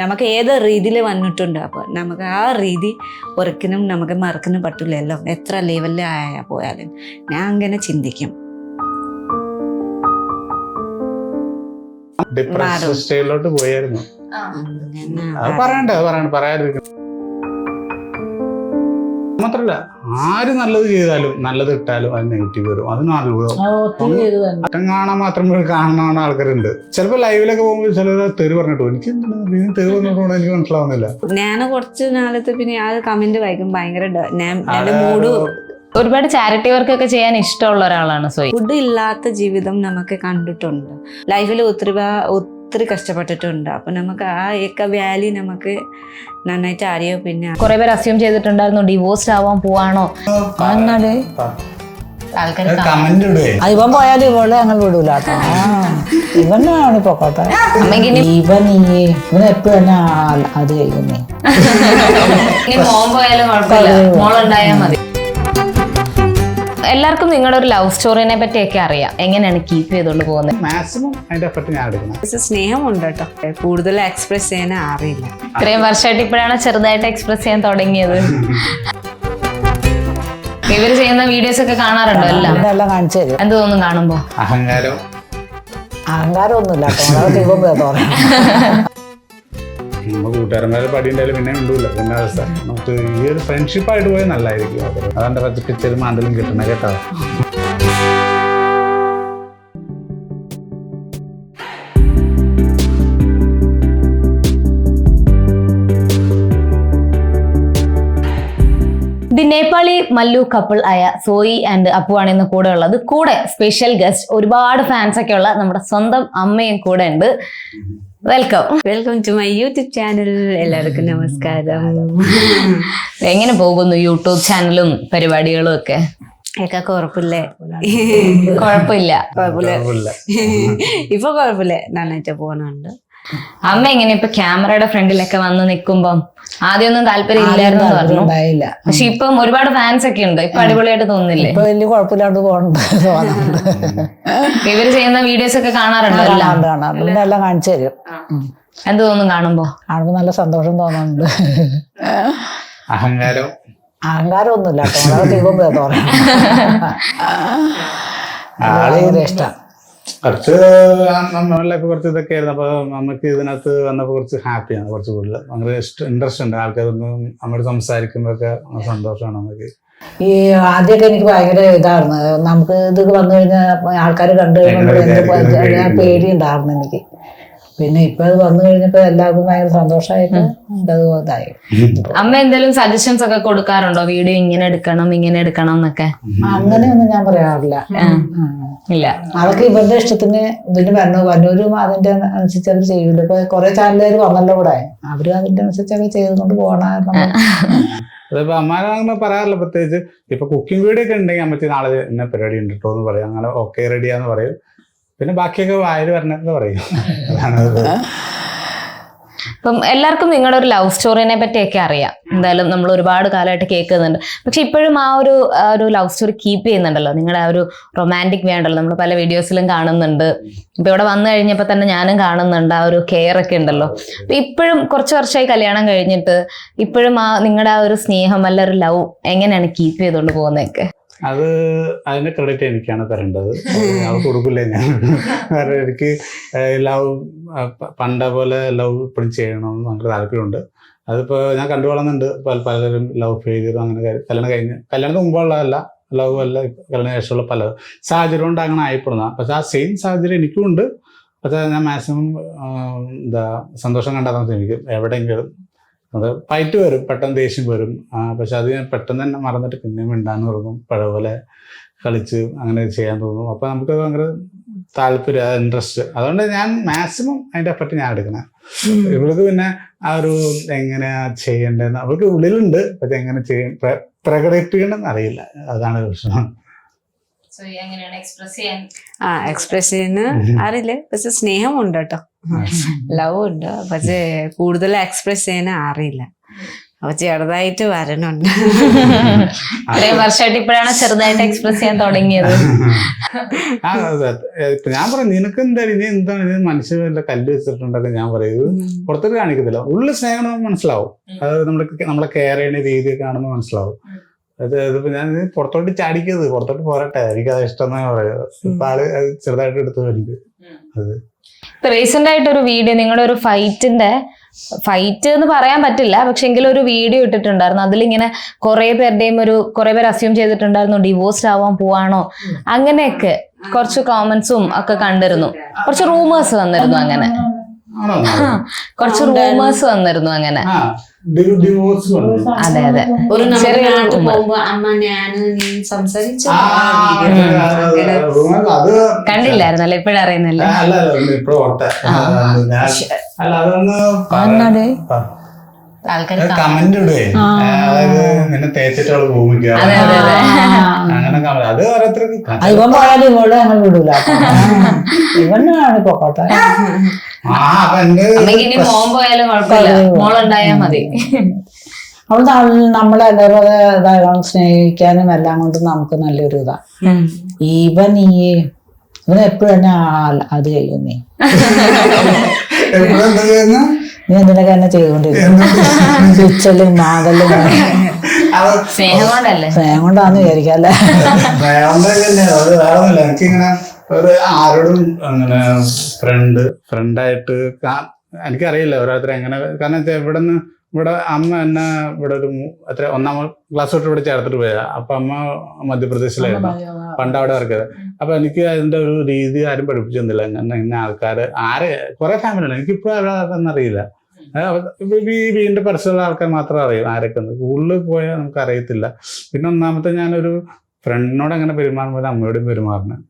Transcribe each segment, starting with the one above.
നമുക്ക് ഏത് രീതിയിൽ വന്നിട്ടുണ്ട്. അപ്പോൾ നമുക്ക് ആ രീതി ഒരിക്കലും നമുക്ക് മറക്കാനും പറ്റില്ലല്ലോ, എത്ര ലെവലിൽ പോയാലും. ഞാൻ അങ്ങനെ ചിന്തിക്കും. ഡിപ്രഷൻ സ്റ്റേജിലോട്ട് പോയായിരുന്നു. പറയാതിരിക്കും. മാത്രല്ല ആര് നല്ലത് ചെയ്താലും നല്ലത് ഇട്ടാലും അത് നെഗറ്റീവ് വരും. അത് കാണാൻ മാത്രം കാണുന്ന ആൾക്കാരുണ്ട്. ചിലപ്പോ ലൈവിലൊക്കെ പോകുമ്പോൾ ചിലർ തെറി പറഞ്ഞിട്ടു. എനിക്ക് തെറി പറഞ്ഞിട്ടുണ്ടോ എനിക്ക് മനസ്സിലാവുന്നില്ല. ഞാൻ കുറച്ച് നാളത്തെ പിന്നെ ആ കമന്റ് വായിക്കും. ഭയങ്കര എന്റെ മൂഡ്. ഒരുപാട് ചാരിറ്റി വർക്ക് ഒക്കെ ചെയ്യാൻ ഇഷ്ടമുള്ള ഒരാളാണ് സോയി. ഫുഡ് ഇല്ലാത്ത ജീവിതം നമുക്ക് കണ്ടിട്ടുണ്ട്. ലൈഫിൽ ഒത്തിരി കഷ്ടപ്പെട്ടിട്ടുണ്ട്. അപ്പൊ നമുക്ക് ആ ഏക വാല്യൂ നമുക്ക് നന്നായിട്ട് അറിയാം. പിന്നെ കുറെ പേര് അസ്യൂം ചെയ്തിട്ടുണ്ടായിരുന്നു ഡിവോഴ്സ് ആവാൻ പോവാണോ. ഇവൻ പോയാലും ഇവളെ ഞങ്ങൾ വിടൂല. ഇവനാണ് പൊക്കോട്ടെ. ഇവൻ എപ്പോഴും തന്നെ അത് കഴിക്കുന്നേ. മോൻ പോയാലും കുഴപ്പമില്ല, മോളുണ്ടായാൽ മതി. എല്ലാവർക്കും നിങ്ങളുടെ ഒരു ലവ് സ്റ്റോറിനെ പറ്റിയൊക്കെ അറിയാം. എങ്ങനെയാണ് കീപ്പ് ചെയ്തോണ്ട് പോകുന്നത്? മാക്സിമം അതിന്റെ എഫർട്ട് ഞാൻ എടുക്കണം. സ്നേഹമുണ്ട് കേട്ടോ, കൂടുതൽ എക്സ്പ്രസ് ചെയ്യാൻ അറിയില്ല. ഇത്രയും വർഷമായിട്ട് ഇപ്പോഴാണ് ചെറുതായിട്ട് എക്സ്പ്രസ് ചെയ്യാൻ തുടങ്ങിയത്. ഇവര് ചെയ്യുന്ന വീഡിയോസ് ഒക്കെ കാണാറുണ്ടോ? എല്ലാം കാണിച്ചു തരും. എന്ത് തോന്നും കാണുമ്പോ? അഹങ്കാരമൊന്നുമില്ല. നമ്മൾ കൂട്ടുകാരന്മാരെ പടിയുണ്ടായാലും പിന്നെ ഉണ്ടല്ലോ. പിന്നെ അവസ്ഥ നമുക്ക് ഈ ഒരു ഫ്രണ്ട്ഷിപ്പായിട്ട് പോയാൽ നല്ലതായിരിക്കും. അതെന്റെ പച്ചപ്പിച്ചത് മാന്തലും കിട്ടണ കേട്ടോ. ദി നേപ്പാളി മല്ലു കപ്പിൾ ആയ സോയി ആൻഡ് അപ്പു ആണ് ഇന്ന് കൂടെ ഉള്ളത്. കൂടെ സ്പെഷ്യൽ ഗസ്റ്റ്, ഒരുപാട് ഫാൻസ് ഒക്കെ ഉള്ള നമ്മുടെ സ്വന്തം അമ്മയും കൂടെ ഉണ്ട്. Welcome to my YouTube channel. എല്ലാവർക്കും നമസ്കാരം. എങ്ങനെ പോകുന്നു യൂട്യൂബ് ചാനലും പരിപാടികളും ഒക്കെ? കുഴപ്പമില്ലേ? കുഴപ്പമില്ല. ഇപ്പൊ കുഴപ്പമില്ല, നന്നായിട്ട് പോകുന്നുണ്ട്. അമ്മ എങ്ങനെ ഇപ്പൊ ക്യാമറയുടെ ഫ്രണ്ടിലൊക്കെ വന്ന് നിൽക്കുമ്പം ആദ്യമൊന്നും താല്പര്യം ഇല്ലായിരുന്നു പറഞ്ഞു. പക്ഷെ ഇപ്പം ഒരുപാട് ഫാൻസ് ഒക്കെ ഉണ്ട്. ഇപ്പൊ അടിപൊളിയായിട്ട് തോന്നുന്നില്ലേ? ഇപ്പൊ വലിയ കുഴപ്പമില്ലാണ്ട് പോകുന്നുണ്ട്. ഇവര് ചെയ്യുന്ന വീഡിയോസ് ഒക്കെ കാണാറുണ്ടോ? എല്ലാം കാണിച്ചു തരും. എന്ത് തോന്നും കാണുമ്പോ? നല്ല സന്തോഷം തോന്നുന്നുണ്ട്. അഹങ്കാരമൊന്നുമില്ല. ഭയങ്കര ഇഷ്ടം. കുറച്ച് നമ്മളിലൊക്കെ കുറച്ച് ഇതൊക്കെ ആയിരുന്നു. അപ്പൊ നമുക്ക് ഇതിനകത്ത് വന്നപ്പോ കുറച്ച് ഹാപ്പിയാണ്. കുറച്ച് കൂടുതൽ ഭയങ്കര ഇൻട്രസ്റ്റ് ഉണ്ട്. ആൾക്കാരൊന്നും നമ്മൾ സംസാരിക്കുമ്പോഴൊക്കെ സന്തോഷമാണ് നമുക്ക്. ഈ ആദ്യമൊക്കെ എനിക്ക് ഭയങ്കര ഇതായിരുന്നു. നമുക്ക് ഇത് വന്നു കഴിഞ്ഞാൽ ആൾക്കാർ കണ്ടു കഴിഞ്ഞാൽ പേടി ഉണ്ടായിരുന്നു എനിക്ക്. പിന്നെ ഇപ്പൊ അത് വന്നു കഴിഞ്ഞപ്പോ എല്ലാവർക്കും ഭയങ്കര സന്തോഷമായിട്ട് ഇതായി. അമ്മ എന്തെങ്കിലും സജഷൻസ് ഒക്കെ കൊടുക്കാറുണ്ടോ? വീഡിയോ ഇങ്ങനെ എടുക്കണം എന്നൊക്കെ? അങ്ങനെയൊന്നും ഞാൻ പറയാറില്ല. ഇല്ല, അതൊക്കെ ഇവരുടെ ഇഷ്ടത്തിന്. ഇതിന് വന്നൂരും അതിന്റെ അനുസരിച്ച് അവർ ചെയ്യൂല. ഇപ്പൊ കുറെ ചാനലുകാർ വന്നല്ലോ ഇവിടെ, അവര് അതിന്റെ അനുസരിച്ചൊക്കെ ചെയ്തുകൊണ്ട് പോകണം. അതിപ്പോ അമ്മാനെ പറയാറില്ല. പ്രത്യേകിച്ച് ഇപ്പൊ കുക്കിംഗ് വീഡിയോ ഒക്കെ ഉണ്ടെങ്കിൽ അമ്മച്ചി നാളെ എന്നെ പരിപാടി ഉണ്ട് കേട്ടോ എന്ന് പറയും. അങ്ങനെ ഓക്കെ റെഡിയാന്ന് പറയും. പിന്നെ ബാക്കിയൊക്കെ വായിൽ വരണമെന്ന് പറയും. ഇപ്പം എല്ലാവർക്കും നിങ്ങളുടെ ഒരു ലവ് സ്റ്റോറിനെ പറ്റിയൊക്കെ അറിയാം. എന്തായാലും നമ്മൾ ഒരുപാട് കാലമായിട്ട് കേൾക്കുന്നുണ്ട്. പക്ഷെ ഇപ്പോഴും ആ ഒരു ലവ് സ്റ്റോറി കീപ്പ് ചെയ്യുന്നുണ്ടല്ലോ. നിങ്ങളുടെ ആ ഒരു റൊമാൻറ്റിക് വേ ഉണ്ടല്ലോ, നമ്മൾ പല വീഡിയോസിലും കാണുന്നുണ്ട്. ഇപ്പൊ ഇവിടെ വന്നു കഴിഞ്ഞപ്പോൾ തന്നെ ഞാനും കാണുന്നുണ്ട്. ആ ഒരു കെയർ ഒക്കെ ഉണ്ടല്ലോ. അപ്പൊ ഇപ്പോഴും കുറച്ച് വർഷമായി കല്യാണം കഴിഞ്ഞിട്ട് ഇപ്പോഴും നിങ്ങളുടെ ആ ഒരു സ്നേഹം അല്ല ഒരു ലവ് എങ്ങനെയാണ് കീപ്പ് ചെയ്തുകൊണ്ട് പോകുന്നതൊക്കെ? അത് അതിന്റെ ക്രെഡിറ്റ് എനിക്കാണ് തരേണ്ടത്. അത് കൊടുക്കില്ല ഞാൻ. കാരണം എനിക്ക് ലവ് പണ്ട പോലെ ലവ് ഇപ്പോഴും ചെയ്യണമെന്ന് നമുക്ക് താല്പര്യമുണ്ട്. അതിപ്പോൾ ഞാൻ കണ്ടുവളർന്നുണ്ട്. പലരും ലവ് ഫെയിലിയറും അങ്ങനെ കല്യാണത്തിന് മുമ്പുള്ളതല്ല, ലവ് അല്ല കല്യാണ ശേഷമുള്ള പല സാഹചര്യം കൊണ്ട് അങ്ങനെ ആയിപ്പെടുന്ന. പക്ഷെ ആ സെയിം സാഹചര്യം എനിക്കും ഉണ്ട്. പക്ഷെ ഞാൻ മാക്സിമം സന്തോഷം കണ്ടെത്താൻ ശ്രമിക്കും. എവിടെയെങ്കിലും അത് ഫൈറ്റ് വരും, പെട്ടെന്ന് ദേഷ്യം വരും. പക്ഷെ അത് ഞാൻ പെട്ടെന്ന് തന്നെ മറന്നിട്ട് പിന്നെ മിണ്ടാൻ തുടങ്ങും. പഴയപോലെ കളിച്ച് അങ്ങനെ ചെയ്യാൻ തോന്നും. അപ്പൊ നമുക്ക് ഭയങ്കര താല്പര്യം, ഇൻട്രസ്റ്റ്. അതുകൊണ്ട് ഞാൻ മാക്സിമം അതിന്റെ എഫർട്ട് ഞാൻ എടുക്കണം. ഇവൾക്ക് പിന്നെ ആ ഒരു എങ്ങനെയാ ചെയ്യേണ്ടതെന്ന് അവൾക്ക് ഉള്ളിലുണ്ട്. പക്ഷെ എങ്ങനെ പ്രകടിപ്പിക്കണമെന്ന് അറിയില്ല. അതാണ് പ്രശ്നം. എക്സ്പ്രസ് ചെയ്യുന്ന അറിയില്ല. പക്ഷെ സ്നേഹമുണ്ട് കേട്ടോ, ലവ് ഉണ്ട്. പക്ഷെ കൂടുതൽ എക്സ്പ്രസ് ചെയ്യാൻ അറിയില്ല. അപ്പൊ ചെറുതായിട്ട് വരണുണ്ട്. ഇത്രയും വർഷമായിട്ട് ഇപ്പോഴാണ് ചെറുതായിട്ട് എക്സ്പ്രസ് ചെയ്യാൻ തുടങ്ങിയത്. ഇപ്പൊ ഞാൻ പറയും നിനക്ക് എന്തായാലും ഇനി എന്താണ് ഇത് മനുഷ്യല്ല കല്ല് വെച്ചിട്ടുണ്ടൊക്കെ ഞാൻ പറയും. പുറത്തോട്ട് കാണിക്കത്തില്ല, ഉള്ളിൽ സ്നേഹം നമുക്ക് മനസ്സിലാവും. അത് നമ്മളെ കെയർ ചെയ്യുന്ന രീതിയൊക്കെ കാണുമ്പോൾ മനസ്സിലാവും. ഇതിപ്പോ ഞാൻ പുറത്തോട്ട് ചാടിക്കത്, പുറത്തോട്ട് പോരട്ടെ, എനിക്കത് ഇഷ്ടം എന്നാ പറയുന്നത്. ഇപ്പൊ ആള് അത് ചെറുതായിട്ട് എടുത്തു എനിക്ക്. അത് റീസെന്റ് ആയിട്ട് ഒരു വീഡിയോ, നിങ്ങളുടെ ഒരു ഫൈറ്റ് എന്ന് പറയാൻ പറ്റില്ല, പക്ഷെ എങ്കിലും ഒരു വീഡിയോ ഇട്ടിട്ടുണ്ടായിരുന്നു. അതിലിങ്ങനെ കുറെ പേര് അസ്യൂം ചെയ്തിട്ടുണ്ടായിരുന്നു ഡിവോഴ്സ്ഡ് ആവാൻ പോവാണോ, അങ്ങനെയൊക്കെ കുറച്ച് കോമന്റ്സും ഒക്കെ കണ്ടിരുന്നു. കുറച്ച് റൂമേഴ്സ് വന്നിരുന്നു അങ്ങനെ. കുറച്ച് റൂമേഴ്സ് വന്നിരുന്നു അങ്ങനെ. അതെ അതെ, ഒരു പോകുമ്പോ അമ്മ ഞാന് നീ സംസാരിച്ചു കണ്ടില്ലായിരുന്നല്ലേ? ഇപ്പഴും അറിയുന്നില്ല. കമന്റ് ഇടുവേ, അതായത് നിന്നെ തേച്ചിട്ട് അവള് ഭൂമിക്കുക അങ്ങനെ കമന്റ്. അത് ഓരോരുത്തർക്ക് ഇവൻ പോയാലും ഇവള് ഞങ്ങൾ വിടൂല, ഇവനാണ് പൊക്കോട്ടെ. മോൻ പോയാലും കുഴപ്പമില്ല, മോളുണ്ടായാ മതി. അവൾ നമ്മളെ അതേപോലെ ഇതാകണം, സ്നേഹിക്കാനും എല്ലാം കൊണ്ട് നമുക്ക് നല്ലൊരു ഇതാ. ഇവൻ എപ്പോഴും തന്നെ അത് ചെയ്യും. നീ എന്തിനൊക്കെ തന്നെ ചെയ്തോണ്ടിരിക്കും, മാകലും സ്നേഹം കൊണ്ടല്ലേ? സ്നേഹം കൊണ്ടാന്ന് വിചാരിക്കല്ലേ. എനിക്കിങ്ങനെ ഒരു ആരോടും അങ്ങനെ ഫ്രണ്ടായിട്ട് എനിക്കറിയില്ല ഓരോരുത്തർ എങ്ങനെ. കാരണം ഇവിടെ അമ്മ എന്നെ ഇവിടെ ഒരു ഒന്നാം ക്ലാസ് തൊട്ട് ഇവിടെ ചേർത്തിട്ട് പോയാ. അപ്പൊ അമ്മ മധ്യപ്രദേശിലായിരുന്നു പണ്ട് അവിടെ വർക്ക് ചെയ്തത്. അപ്പൊ എനിക്ക് അതിന്റെ ഒരു രീതി ആരും പഠിപ്പിച്ചു തന്നില്ല. ഇന്ന ആൾക്കാര് കുറെ ഫാമിലിയാണ്, എനിക്കിപ്പോ അതൊന്നും അറിയില്ല. ഈ വീടിന്റെ പരിസരമുള്ള ആൾക്കാർ മാത്രം അറിയും ആരൊക്കെ. സ്കൂളിൽ പോയാൽ നമുക്ക് അറിയത്തില്ല. പിന്നെ ഒന്നാമത്തെ ഞാനൊരു ഫ്രണ്ടിനോട് അങ്ങനെ പെരുമാറുമ്പോൾ അമ്മയോടും പെരുമാറുന്നത്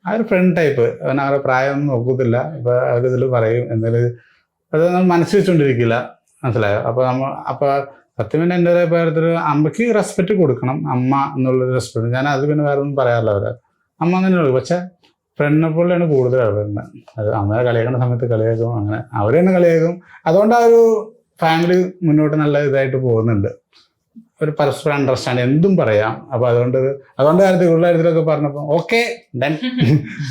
ആ ഒരു ഫ്രണ്ട് ടൈപ്പ്. അവൻ അവരുടെ പ്രായമൊന്നും നോക്കത്തില്ല. ഇപ്പൊ അവരിതിൽ പറയും എന്തായാലും അത് നമ്മൾ മനസ്സിൽ വെച്ചുകൊണ്ടിരിക്കില്ല, മനസ്സിലായോ? അപ്പൊ സത്യം പിന്നെ എൻ്റെ ഒരു അമ്മയ്ക്ക് റെസ്പെക്ട് കൊടുക്കണം, അമ്മ എന്നുള്ളൊരു റെസ്പെക്ട്. ഞാൻ അത് പിന്നെ വേറെ ഒന്നും പറയാറില്ല. അവരെ അമ്മ അങ്ങനെ ഉള്ളു. പക്ഷെ ഫ്രണ്ടിനെ പോലെയാണ് കൂടുതൽ അവരുന്നത്. അത് അമ്മയെ കളിയാക്കുന്ന സമയത്ത് കളിയാക്കും, അങ്ങനെ അവർ തന്നെ കളിയാക്കും. അതുകൊണ്ട് ആ ഒരു ഫാമിലി മുന്നോട്ട് നല്ല ഇതായിട്ട് പോകുന്നുണ്ട്. ഒരു പരസ്പരം അണ്ടർസ്റ്റാൻഡ് എന്തും പറയാം. അപ്പൊ അതുകൊണ്ട് ഉള്ള കാര്യത്തിലൊക്കെ പറഞ്ഞപ്പോ ഓക്കെ ഡൺ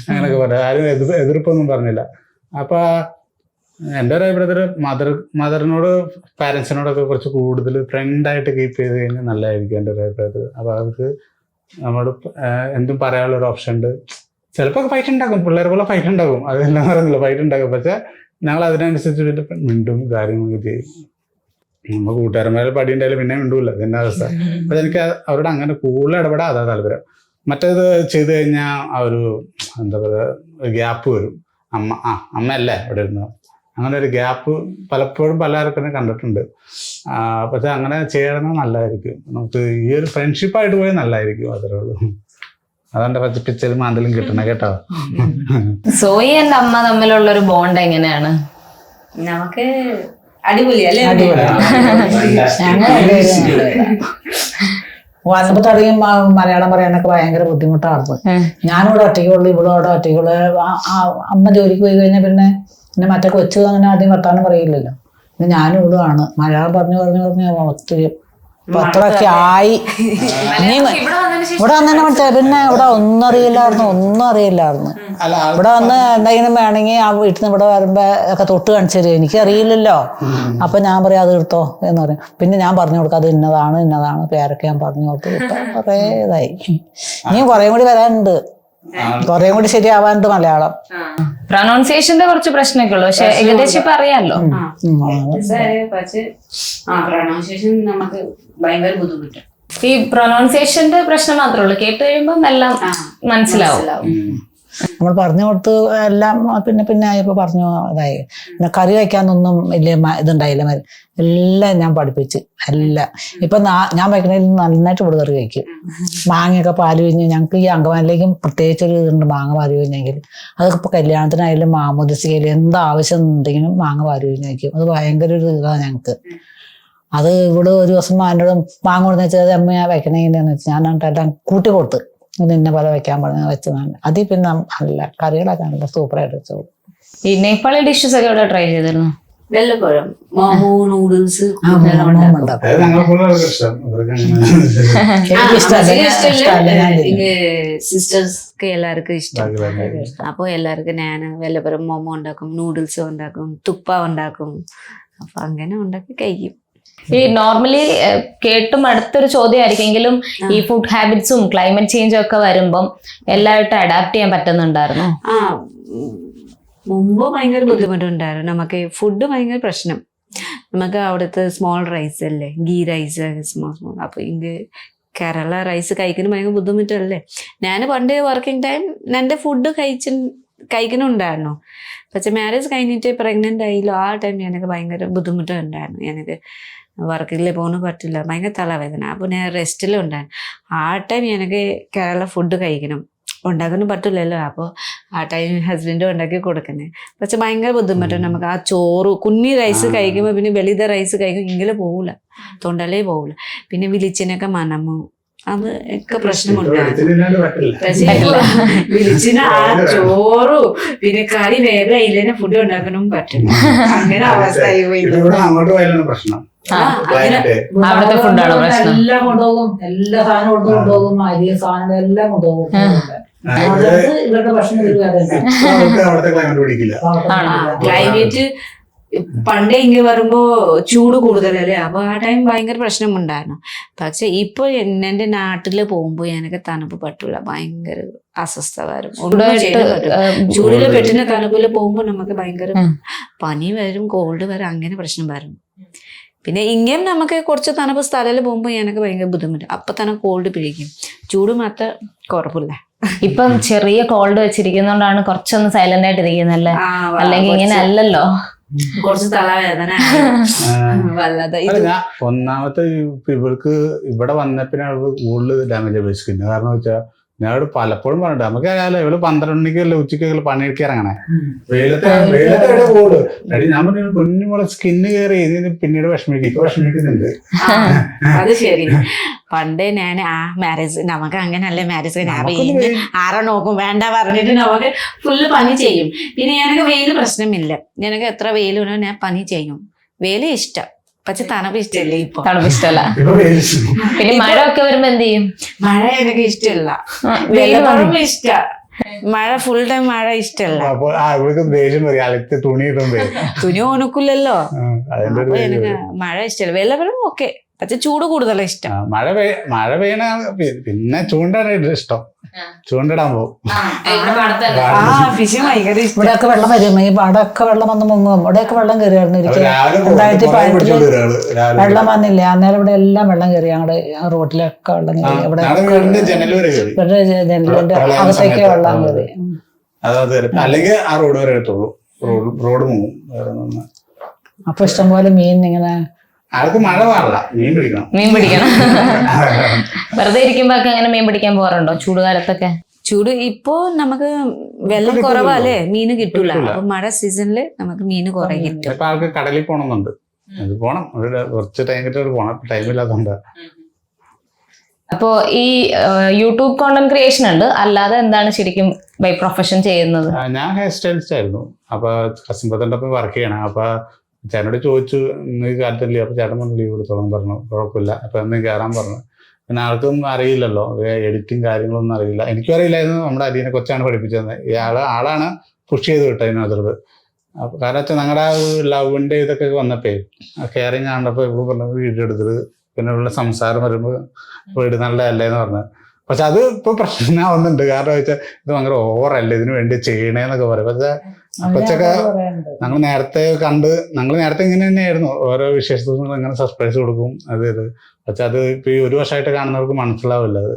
അങ്ങനെയൊക്കെ പറയാം. ആരും എതിർപ്പൊന്നും പറഞ്ഞില്ല. അപ്പൊ എൻ്റെ ഒരു അഭിപ്രായത്തില് മദറിനോട് പാരൻസിനോടൊക്കെ കുറച്ച് കൂടുതൽ ഫ്രണ്ടായിട്ട് കീപ്പ് ചെയ്ത് കഴിഞ്ഞാൽ നല്ലതായിരിക്കും എൻ്റെ ഒരു അഭിപ്രായത്തിൽ. അപ്പൊ അവർക്ക് നമ്മളോട് എന്തും പറയാനുള്ള ഒരു ഓപ്ഷൻ ഉണ്ട്. ചിലപ്പോൾ ഫൈറ്റ് ഉണ്ടാക്കും, പിള്ളേരെ പോലെ ഫൈറ്റ് ഉണ്ടാക്കും, അതെല്ലാം പറയുന്നില്ല, ഫൈറ്റ് ഉണ്ടാക്കും. പക്ഷെ ഞങ്ങൾ അതിനനുസരിച്ച് മിണ്ടും കാര്യങ്ങളൊക്കെ ചെയ്യും. നമ്മൾ കൂട്ടുകാരന്മാരെ പടി ഉണ്ടായാലും പിന്നെ മിണ്ടൂല്ല, ഇതിൻ്റെ അവസ്ഥ. അപ്പൊ എനിക്ക് അവരോട് അങ്ങനെ കൂടുതൽ ഇടപെടാൻ അതാ താല്പര്യം. മറ്റേത് ചെയ്ത് കഴിഞ്ഞാൽ ആ ഒരു എന്താ പറയുക ഗ്യാപ്പ് വരും. അമ്മയല്ലേ ഇവിടെ ഇരുന്നു, അങ്ങനെ ഒരു ഗ്യാപ്പ് പലപ്പോഴും പലർക്കും കണ്ടിട്ടുണ്ട്. പക്ഷെ അങ്ങനെ ചെയ്യണമെങ്കിൽ നല്ലതായിരിക്കും. നമുക്ക് ഈ ഒരു ഫ്രണ്ട്ഷിപ്പായിട്ട് പോയാൽ നല്ലതായിരിക്കും, അത്രേ ഉള്ളൂ. അതെന്റെ പച്ചപ്പിച്ചലും മാന്തലും കിട്ടണം കേട്ടോ. സോയി ആൻഡ് അമ്മ തമ്മിലുള്ള ഒരു ബോണ്ട് എങ്ങനെയാണ്? നമുക്ക് അടിപൊളി അല്ലേ? വന്നപ്പോ തുടങ്ങി മലയാളം പറയാനൊക്കെ ഭയങ്കര ബുദ്ധിമുട്ടായിരുന്നു. ഞാനിവിടെ ഒറ്റയ്ക്കുള്ളൂ, ഇവിടെ അവിടെ ഒറ്റയ്ക്കുള്ളൂ. അമ്മ ജോലിക്ക് പോയി കഴിഞ്ഞാൽ പിന്നെ മറ്റേ കൊച്ചു അങ്ങനെ ആദ്യം വർത്താനം പറയില്ലല്ലോ. പിന്നെ ഞാനും ഇവിടുമാണ് മലയാളം പറഞ്ഞു ഒത്തിരി പത്രമൊക്കെ ആയി. ഇവിടെ വന്നെ മറ്റേ പിന്നെ ഇവിടെ ഒന്നും അറിയില്ലായിരുന്നു. ഇവിടെ വന്ന് എന്തെങ്കിലും വേണമെങ്കിൽ ആ വീട്ടിൽ നിന്ന് ഇവിടെ വരുമ്പോ ഒക്കെ തൊട്ട് കാണിച്ചു തരും, എനിക്കറിയില്ലല്ലോ. അപ്പൊ ഞാൻ പറയാം അത് എടുത്തോ എന്ന് പറയും. പിന്നെ ഞാൻ പറഞ്ഞു കൊടുക്കാം അത് ഇന്നതാണ് പേരൊക്കെ ഞാൻ പറഞ്ഞു കൊടുത്തു. കുറേ ഇതായി. ഇനിയും കുറേ കൂടി വരാനുണ്ട്, കുറേ കൂടി ശരിയാവാനുണ്ട് മലയാളം. പ്രൊനൗൺസിയേഷന്റെ കുറച്ച് പ്രശ്നമൊക്കെ ഉള്ളു, പക്ഷെ ഏകദേശം ഇപ്പൊ അറിയാമല്ലോ. പ്രൊനൗൺസിയേഷൻ നമുക്ക് ഭയങ്കര ബുദ്ധിമുട്ടാണ്. ഈ പ്രൊനൗൺസിയേഷന്റെ പ്രശ്നം മാത്രമേ ഉള്ളൂ, കേട്ട് കഴിയുമ്പോൾ എല്ലാം മനസ്സിലാവും. നമ്മൾ പറഞ്ഞു കൊടുത്ത് എല്ലാം പിന്നെ ആയപ്പോ പറഞ്ഞു ഇതായി. പിന്നെ കറി വയ്ക്കാനൊന്നും വലിയ ഇതുണ്ടായില്ല, എല്ലാം ഞാൻ പഠിപ്പിച്ച് എല്ലാം. ഇപ്പൊ ഞാൻ വയ്ക്കണതിൽ നന്നായിട്ട് ഇവിടെ കറി വയ്ക്കും. മാങ്ങയൊക്കെ പാല് പിഴിഞ്ഞ്, ഞങ്ങൾക്ക് ഈ അങ്കമാലിലേക്കും പ്രത്യേകിച്ചൊരു ഇതുണ്ട്, മാങ്ങ പാല് പിഴിഞ്ഞെങ്കിൽ. അതൊക്കെ ഇപ്പൊ കല്യാണത്തിനായാലും മാമോദിസയ്ക്കായാലും എന്താവശ്യം ഉണ്ടെങ്കിലും മാങ്ങ പാല് പിഴിഞ്ഞ് വയ്ക്കും. അത് ഭയങ്കര ഒരു ഇതാണ് ഞങ്ങൾക്ക്. അത് ഇവിടെ ഒരു ദിവസം എന്നോട് മാങ്ങ കൊടുന്ന് വെച്ചാൽ അമ്മ വയ്ക്കണമെങ്കിലെന്ന് വെച്ചാൽ ഞാൻ എല്ലാം കൂട്ടി കൊടുത്ത് നിന്നെ പോലെ വെക്കാൻ പറഞ്ഞ വെച്ചതാണ്. അതിൽ പിന്നെ നല്ല കറികളൊക്കെ നല്ല സൂപ്പറായിട്ട് വെച്ചോളൂ. ഈ നേപ്പാളി ഡിഷസ് ഒക്കെ ഇവിടെ ട്രൈ ചെയ്തിരുന്നു? വെള്ളപ്പഴം, മോമോ, നൂഡിൽസ് അതായത് ഞങ്ങളെ പോലെ ഇഷ്ടം ഇവർക്ക് സിസ്റ്റേഴ്സ്ക്ക് എല്ലാവർക്കും ഇഷ്ടം. അപ്പൊ എല്ലാവർക്കും ഞാൻ വെള്ളപ്പഴം, മോമോ ഉണ്ടാക്കും, നൂഡിൽസ് ഉണ്ടാക്കും, തുപ്പ ഉണ്ടാക്കും. അപ്പൊ അങ്ങനെ ഉണ്ടാക്കി കഴിക്കും. ഈ നോർമലി കേട്ടും അടുത്തൊരു ചോദ്യമായിരിക്കെങ്കിലും ഈ ഫുഡ് ഹാബിറ്റ്സും ക്ലൈമറ്റ് ചേഞ്ചും ഒക്കെ വരുമ്പം എല്ലാവരും അഡാപ്റ്റ് ചെയ്യാൻ പറ്റുന്നുണ്ടായിരുന്നു? മുമ്പ് ഭയങ്കര ബുദ്ധിമുട്ടുണ്ടായിരുന്നു. നമുക്ക് ഫുഡ് ഭയങ്കര പ്രശ്നം. നമുക്ക് അവിടുത്തെ സ്മോൾ റൈസ് അല്ലേ, ഗീ റൈസ് സ്മോൾ. അപ്പൊ ഇങ്ങ് കേരള റൈസ് കഴിക്കുന്ന ഭയങ്കര ബുദ്ധിമുട്ടല്ലേ. ഞാൻ പണ്ട് വർക്കിംഗ് ടൈം എൻ്റെ ഫുഡ് കഴിക്കുന്നുണ്ടായിരുന്നു. പക്ഷെ മാരേജ് കഴിഞ്ഞിട്ട് പ്രഗ്നൻ്റ് ആയില്ലോ, ആ ടൈം എനിക്ക് ഭയങ്കര ബുദ്ധിമുട്ടുണ്ടായിരുന്നു. എനിക്ക് വർക്കിൽ പോകാൻ പറ്റില്ല, ഭയങ്കര തലവേദന. അപ്പോൾ ഞാൻ റെസ്റ്റിലുണ്ടായിരുന്നു. ആ ടൈം എനിക്ക് കേരള ഫുഡ് കഴിക്കണം, ഉണ്ടാക്കാനും പറ്റില്ലല്ലോ. അപ്പോൾ ആ ടൈം ഹസ്ബൻഡ് ഉണ്ടാക്കി കൊടുക്കണേ. പക്ഷെ ഭയങ്കര ബുദ്ധിമുട്ട്. നമുക്ക് ആ ചോറ് കുഞ്ഞി റൈസ് കഴിക്കുമ്പോൾ പിന്നെ വെളിത റൈസ് കഴിക്കും, എങ്കിലും പോകില്ല, തൊണ്ടലേ പോകില്ല. പിന്നെ വിളിച്ചിനൊക്കെ മനമോ അത് ഒക്കെ പ്രശ്നമുണ്ടായിരുന്നു. വിളിച്ചിന് ആ ചോറു പിന്നെ കറി വേറെ ഇല്ലെന്നെ ഫുഡ് ഉണ്ടാക്കാനും പറ്റില്ല. അങ്ങനെ അവസ്ഥയായി പോയി. അവിടുത്തെ ഫുഡാണോ പ്രശ്നം? എല്ലാം കൊണ്ടുപോകും, എല്ലാ സാധനവും കൊണ്ടുപോകും, അരി സാധനം എല്ലാം കൊണ്ടുപോകും. ഇവരുടെ ഭക്ഷണം ക്ലൈമറ്റ് പണ്ടേ ഇങ്ങ് വരുമ്പോ ചൂട് കൂടുതലല്ലേ, അപ്പൊ ആ ടൈം ഭയങ്കര പ്രശ്നമുണ്ടായിരുന്നു. പക്ഷെ ഇപ്പൊ എന്റെ നാട്ടില് പോകുമ്പോ എനിക്ക് തണുപ്പ് പറ്റില്ല, ഭയങ്കര അസ്വസ്ഥ വരും. ചൂടില് പെട്ടുന്ന തണുപ്പില് പോകുമ്പോ നമുക്ക് ഭയങ്കര പനി വരും, കോൾഡ് വരും, അങ്ങനെ പ്രശ്നം വരും. പിന്നെ ഇങ്ങനെ നമുക്ക് കുറച്ച് തണുപ്പ് സ്ഥലത്തിൽ പോകുമ്പോൾ എനിക്ക് ഭയങ്കര ബുദ്ധിമുട്ട്. അപ്പൊ തന്നെ കോൾഡ് പിടിക്കും. ചൂട് മാത്രം കുഴപ്പമില്ല. ഇപ്പം ചെറിയ കോൾഡ് വെച്ചിരിക്കുന്നോണ്ടാണ് കുറച്ചൊന്ന് സൈലന്റ് ആയിട്ട് ഇരിക്കുന്നല്ലേ, അല്ലെങ്കിൽ ഇങ്ങനെ അല്ലല്ലോ. കുറച്ച് തലവേദന വല്ലാതെ. ഒന്നാമത്തെ ഇവർക്ക് ഇവിടെ വന്നപ്പിനെ കൂടുതൽ ഡാമേജ് ബേസിക്കുന്നത്. കാരണം വെച്ചാൽ ഞാൻ ഇവിടെ പലപ്പോഴും പറഞ്ഞിട്ട് നമുക്ക് അറിയാലോ, ഇവള് 12 മണിക്കല്ലേ ഉച്ചയ്ക്കല്ലേ പണിയെടുക്കി ഇറങ്ങണേ. വെയിലത്തെ പോട് ഞാൻ പറഞ്ഞു കുഞ്ഞുമോളെ സ്കിന്ന് കയറി പിന്നീട് വിഷമിക്കുന്നുണ്ട്. അത് ശരി. പണ്ടേ ഞാൻ മാരേജ് നമുക്ക് അങ്ങനല്ലേ മാരേജ് ആരാ നോക്കും വേണ്ട പറഞ്ഞിട്ട് നമുക്ക് ഫുള്ള് പണി ചെയ്യും. പിന്നെ എനിക്ക് വെയിൽ പ്രശ്നമില്ല, എനിക്ക് എത്ര വെയിൽ വേണോ ഞാൻ പണി ചെയ്യും. വെയിൽ ഇഷ്ടം, പക്ഷെ തണുപ്പ് ഇഷ്ടമല്ലേ. ഇപ്പൊ തണുപ്പ് ഇഷ്ടമല്ല. പിന്നെ മഴ ഒക്കെ വരുമ്പോ എന്ത് ചെയ്യും? മഴ എനിക്ക് ഇഷ്ടമല്ല, വെയിൽ ഇഷ്ട. മഴ ഫുൾ ടൈം മഴ ഇഷ്ടമല്ല. തുണി ഉണക്കില്ലല്ലോ, അപ്പൊ എനിക്ക് മഴ ഇഷ്ടമല്ല. വെള്ളവെള്ളം ഓക്കെ, പക്ഷെ ചൂട് കൂടുതലാണ് ഇഷ്ടം. മഴ പെയ്യണ പിന്നെ ചൂണ്ടാണ് ഇഷ്ടം, ചൂണ്ടിടാൻ പോകും. ഇവിടെയൊക്കെ വെള്ളം വരും, ഈ അവിടെയൊക്കെ വെള്ളം വന്ന് മുങ്ങും. ഇവിടെയൊക്കെ വെള്ളം കയറിയായിരുന്നു. 2018 വെള്ളം വന്നില്ല, അന്നേരം ഇവിടെ എല്ലാം വെള്ളം കയറി. ഞങ്ങളുടെ റോഡിലൊക്കെ വെള്ളം കയറി. ഇവിടെ ജനലിന്റെ അകത്തേക്ക് വെള്ളം കയറി. അല്ലെങ്കിൽ ആ റോഡ് വരെ എടുത്തോളൂ, റോഡ് മുങ്ങും. അപ്പൊ ഇഷ്ടംപോലെ മീൻ ഇങ്ങനെ. ആൾക്ക് മഴ പാടില്ല, മീൻ പിടിക്കണം. വെറുതെ ഇരിക്കുമ്പോ ഒക്കെ അങ്ങനെ മീൻ പിടിക്കാൻ പോകാറുണ്ടോ ചൂടുകാലത്തൊക്കെ? ചൂട് ഇപ്പോ നമുക്ക് വെള്ളം കുറവല്ലേ, മീന് കിട്ടൂല. അപ്പൊ മഴ സീസണില് നമുക്ക് മീന് കുറെ കിട്ടും. ഇപ്പൊ ആൾക്ക് കടലിൽ പോണമെന്നുണ്ട്, അത് പോണം. കുറച്ച് ടൈം കിട്ടിയിട്ട് പോണം, ടൈമില്ലാത്തതുകൊണ്ട്. അപ്പോ ഈ യൂട്യൂബ് കോണ്ടന്റ് ക്രിയേഷൻ ഉണ്ട്, അല്ലാതെ എന്താണ് ശരിക്കും ബൈ പ്രൊഫഷൻ ചെയ്യുന്നത്? ഞാൻ ഹെയർ സ്റ്റൈലിസ്റ്റ് ആയിരുന്നു. അപ്പൊ കസിമ്പത്തിന്റെ ഒപ്പം വർക്ക് ചെയ്യണം. അപ്പൊ ചേട്ടനോട് ചോദിച്ചു ഇന്ന് കാലത്തല്ലേ, അപ്പൊ ചേട്ടൻ ഒന്ന് ലീവ് എടുത്തോളം പറഞ്ഞു, കുഴപ്പമില്ല. അപ്പൊ എന്ന് കയറാൻ പറഞ്ഞു. പിന്നെ ആൾക്കും അറിയില്ലല്ലോ, എഡിറ്റിങ് കാര്യങ്ങളൊന്നും അറിയില്ല. എനിക്കും അറിയില്ലായിരുന്നു. നമ്മുടെ അലീനെ കൊച്ചാണ് പഠിപ്പിച്ചത്. ആളാണ് പുഷ് ചെയ്ത് വിട്ടത് ഇതിനകത്തുള്ളത്. അപ്പൊ കാരണം വെച്ചാൽ ഞങ്ങളുടെ ലവിന്റെ ഇതൊക്കെ വന്നപ്പോ കെയറിങ് കണ്ടപ്പോ ഇവിടെ പറഞ്ഞ വീഡിയോ എടുത്തത്. പിന്നെ ഉള്ള സംസാരം വരുമ്പോൾ വീട് നല്ലതല്ലേന്ന് പറഞ്ഞത്. പക്ഷെ അത് ഇപ്പൊ പ്രശ്നമാവുന്നുണ്ട്. കാരണം വെച്ചാൽ ഇത് ഭയങ്കര ഓവറല്ലേ, ഇതിനു വേണ്ടി ചെയ്യണേന്നൊക്കെ പറയും. പക്ഷെ കൊച്ചൊക്കെ ഞങ്ങൾ നേരത്തെ ഇങ്ങനെ തന്നെയായിരുന്നു. ഓരോ വിശേഷങ്ങൾ ഇങ്ങനെ സർപ്രൈസ് കൊടുക്കും, അത് ഇത്. പക്ഷെ അത് ഇപ്പൊ ഈ ഒരു വർഷമായിട്ട് കാണുന്നവർക്ക് മനസ്സിലാവില്ല. അത്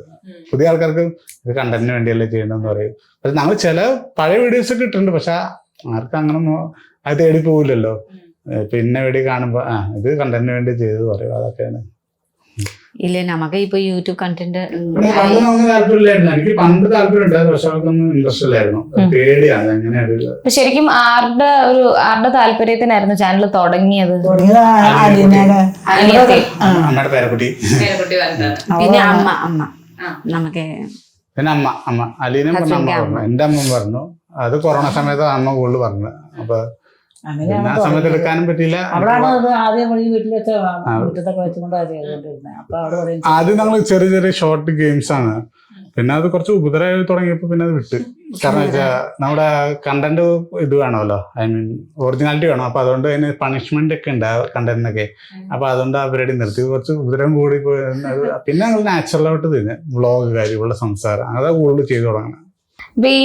പുതിയ ആൾക്കാർക്ക് ഇത് കണ്ടന്റിന് വേണ്ടിയല്ലേ ചെയ്യണമെന്ന് പറയും. പക്ഷെ ഞങ്ങൾ ചില പഴയ വീഡിയോസ് ഒക്കെ ഇട്ടിട്ടുണ്ട്. പക്ഷെ ആർക്കും അങ്ങനെ അത് തേടി പോവില്ലല്ലോ. പിന്നെ വീഡിയോ കാണുമ്പോ ഇത് കണ്ടന്റിന് വേണ്ടി ചെയ്ത് പറയും. അതൊക്കെയാണ്. ഇല്ല, നമുക്ക് ഇപ്പൊ യൂട്യൂബ് കണ്ടന്റ് താല്പര്യമില്ലായിരുന്നു. എനിക്ക് പണ്ട് താല്പര്യമുണ്ടായിരുന്നു, പക്ഷെ അവർക്കൊന്നും ഇൻട്രസ്റ്റ് ഇല്ലായിരുന്നു. പേടിയാണ് എങ്ങനെയാണ്. ശരിക്കും ആരുടെ താല്പര്യത്തിനായിരുന്നു ചാനൽ തുടങ്ങിയത്? അമ്മയുടെ പേരക്കുട്ടി, പിന്നെ അമ്മ നമുക്ക് പിന്നെ അമ്മ അലീനും പറഞ്ഞു, അമ്മ പറഞ്ഞു. എന്റെ അമ്മ പറഞ്ഞു. അത് കൊറോണ സമയത്ത് അമ്മ കൂടുതൽ പറഞ്ഞു. അപ്പൊ പിന്നെ ആ സമയത്ത് എടുക്കാനും പറ്റിയില്ല. അവിടാണ് അത് ആദ്യം നമ്മൾ ഈ വീട്ടിൽ വെച്ച വീട്ടിലൊക്കെ വെച്ചുകൊണ്ട് അത് ചെയ്തുകൊണ്ടിരുന്നത്. അപ്പൊ അവിടെ പറയും ആദ്യം നമ്മൾ ചെറിയ ചെറിയ ഷോർട്ട് ഗെയിംസ് ആണ്, പിന്നെ അത് കുറച്ച് ഉപദ്രവമായി തുടങ്ങിയപ്പോൾ പിന്നെ അത് വിട്ട്. കാരണം വെച്ചാൽ നമ്മുടെ കണ്ടന്റ് ഇത് വേണമല്ലോ, ഐ മീൻ ഒറിജിനാലിറ്റി വേണം. അപ്പൊ അതുകൊണ്ട് അതിന് പണിഷ്മെന്റ് ഒക്കെ ഉണ്ട് കണ്ടന്റിനൊക്കെ. അപ്പൊ അതുകൊണ്ട് ആ പരിപാടി നിർത്തി. കുറച്ച് ഉപദ്രവം കൂടി പോയി. പിന്നെ ഞങ്ങൾ നാച്ചുറലായിട്ട് തന്നെ വ്ളോഗ് കാര്യമുള്ള സംസാരം അതാ കൂടുതൽ ചെയ്തു തുടങ്ങണം. ഇപ്പൊ ഈ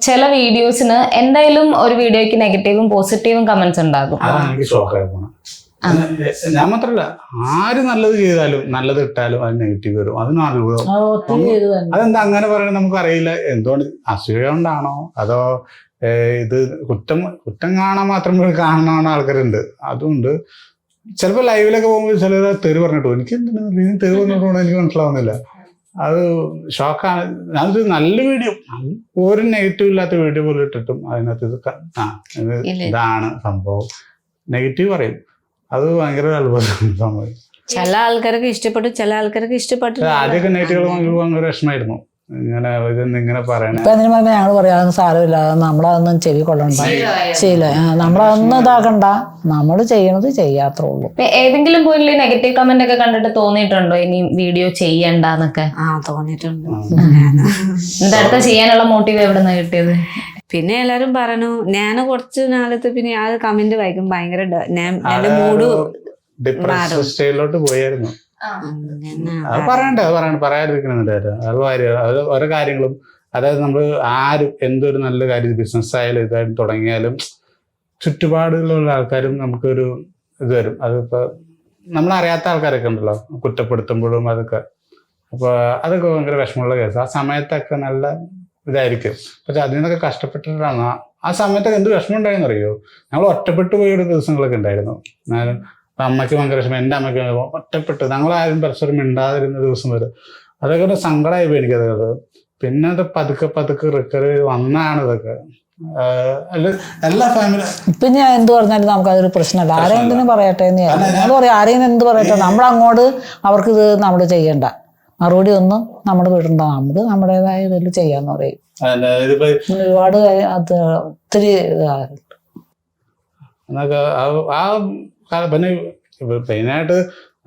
ചില വീഡിയോസിന് എന്തായാലും ഒരു വീഡിയോക്ക് നെഗറ്റീവും പോസിറ്റീവും കമന്റ്സ് ഉണ്ടാകും. അതാണ് എനിക്ക് ഷോക്കായി പോണം. ഞാൻ മാത്രല്ല, ആര് നല്ലത് ചെയ്താലും നല്ലത് ഇട്ടാലും അത് നെഗറ്റീവ് വരും. ഒത്തിരി ചെയ്തു തന്നെ. അതെന്താ അങ്ങനെ പറയണത് നമുക്കറിയില്ല. എന്തുകൊണ്ട്, അസൂയ കൊണ്ടാണോ അതോ ഇത് കുറ്റം കാണാൻ മാത്രം കാണുന്ന ആൾക്കാരുണ്ട്. അതുകൊണ്ട് ചിലപ്പോൾ ലൈവിലൊക്കെ പോകുമ്പോൾ ചിലർ തെറി പറഞ്ഞിട്ടു. എനിക്ക് എന്തിനാ തെറി പറഞ്ഞിട്ടുണ്ടോ എനിക്ക് മനസ്സിലാവുന്നില്ല. അത് ഷോക്കാണ്. ഞാനൊരു നല്ല വീഡിയോ, ഒരു നെഗറ്റീവ് ഇല്ലാത്ത വീഡിയോ പോലും ഇട്ടിട്ടും അതിനകത്ത് ഇതാണ് സംഭവം നെഗറ്റീവ് പറയും. അത് ഭയങ്കര അത്ഭുതം സംഭവം. ചില ആൾക്കാർക്ക് ഇഷ്ടപ്പെട്ടു, ചില ആൾക്കാർക്ക് ഇഷ്ടപ്പെട്ടു. ആദ്യമൊക്കെ നെഗറ്റീവ് ഭയങ്കര വിഷമായിരുന്നു. ഇങ്ങനെ പറയണേ. ഇപ്പൊ അതിന് പറയുമ്പോ ഞങ്ങള് പറയാതൊന്നും സാരമില്ല, നമ്മളതൊന്നും ചെവി കൊള്ളണ്ട, ചെയ്യില്ല, നമ്മളതൊന്നും ഇതാക്കണ്ട, നമ്മള് ചെയ്യണത് ചെയ്യാത്രേ ഉള്ളൂ. ഏതെങ്കിലും പോയിന്റ് നെഗറ്റീവ് കമന്റ് ഒക്കെ കണ്ടിട്ട് തോന്നിയിട്ടുണ്ടോ ഇനി വീഡിയോ ചെയ്യണ്ടെന്നൊക്കെ? തോന്നിയിട്ടുണ്ട്. എന്താ അടുത്ത ചെയ്യാനുള്ള മോട്ടീവ് എവിടെ നിന്ന് കിട്ടിയത്? പിന്നെ എല്ലാരും പറഞ്ഞു, ഞാൻ കുറച്ച് നാളത്ത് പിന്നെ ആ കമന്റ് വായിക്കും ഭയങ്കര എന്റെ മൂഡ് സ്റ്റൈലിലോട്ട് പോയായിരുന്നു. അത് പറയാതിരിക്കുന്നുണ്ട്. അത് ഓരോ കാര്യങ്ങളും, അതായത് നമ്മൾ ആരും എന്തൊരു നല്ല കാര്യം ബിസിനസ് ആയാലും ഇതായിട്ട് തുടങ്ങിയാലും ചുറ്റുപാടുകളുള്ള ആൾക്കാരും നമുക്കൊരു ഇത് വരും. അതിപ്പോ നമ്മളറിയാത്ത ആൾക്കാരൊക്കെ ഉണ്ടല്ലോ കുറ്റപ്പെടുത്തുമ്പോഴും അതൊക്കെ. അപ്പൊ അതൊക്കെ ഭയങ്കര വിഷമമുള്ള കേസ്. ആ സമയത്തൊക്കെ നല്ല ഇതായിരിക്കും. പക്ഷെ അതിൽ നിന്നൊക്കെ കഷ്ടപ്പെട്ടിട്ടാണ്. ആ സമയത്തൊക്കെ എന്ത് വിഷമം ഉണ്ടായെന്ന് അറിയോ? ഞങ്ങൾ ഒറ്റപ്പെട്ടു പോയൊരു ദിവസങ്ങളൊക്കെ ഉണ്ടായിരുന്നു. അമ്മയ്ക്ക് ഭയങ്കര വിഷമം, എൻ്റെ അമ്മയ്ക്ക് ഒറ്റപ്പെട്ട് ഞങ്ങളാരും പരസ്പരം മിണ്ടാതിരുന്ന ദിവസം വരെ. അതൊക്കെ ഒരു സങ്കടമായി പോയി എനിക്കത്. പിന്നെ അത് പതുക്കെ റിക്കവറി വന്നാണ് ഇതൊക്കെ. എല്ലാ ഫാമിലി ഇപ്പൊ ഞാൻ എന്ത് പറഞ്ഞാലും നമുക്കതൊരു പ്രശ്നമല്ല. ആരെങ്കിലും പറയട്ടെ എന്ന് ഞങ്ങൾ പറയാം, ആരെങ്കിലും എന്ത് പറയട്ടെ, നമ്മളങ്ങോട്ട് അവർക്ക് ഇത് നമ്മൾ ചെയ്യണ്ട, മറുപടി ഒന്നും നമ്മൾ വിടണ്ട, നമുക്ക് നമ്മുടേതായ ഇതിൽ ചെയ്യാന്ന് പറയും. ഒരുപാട് അത് ഒത്തിരി പിന്നെ മെയിനായിട്ട്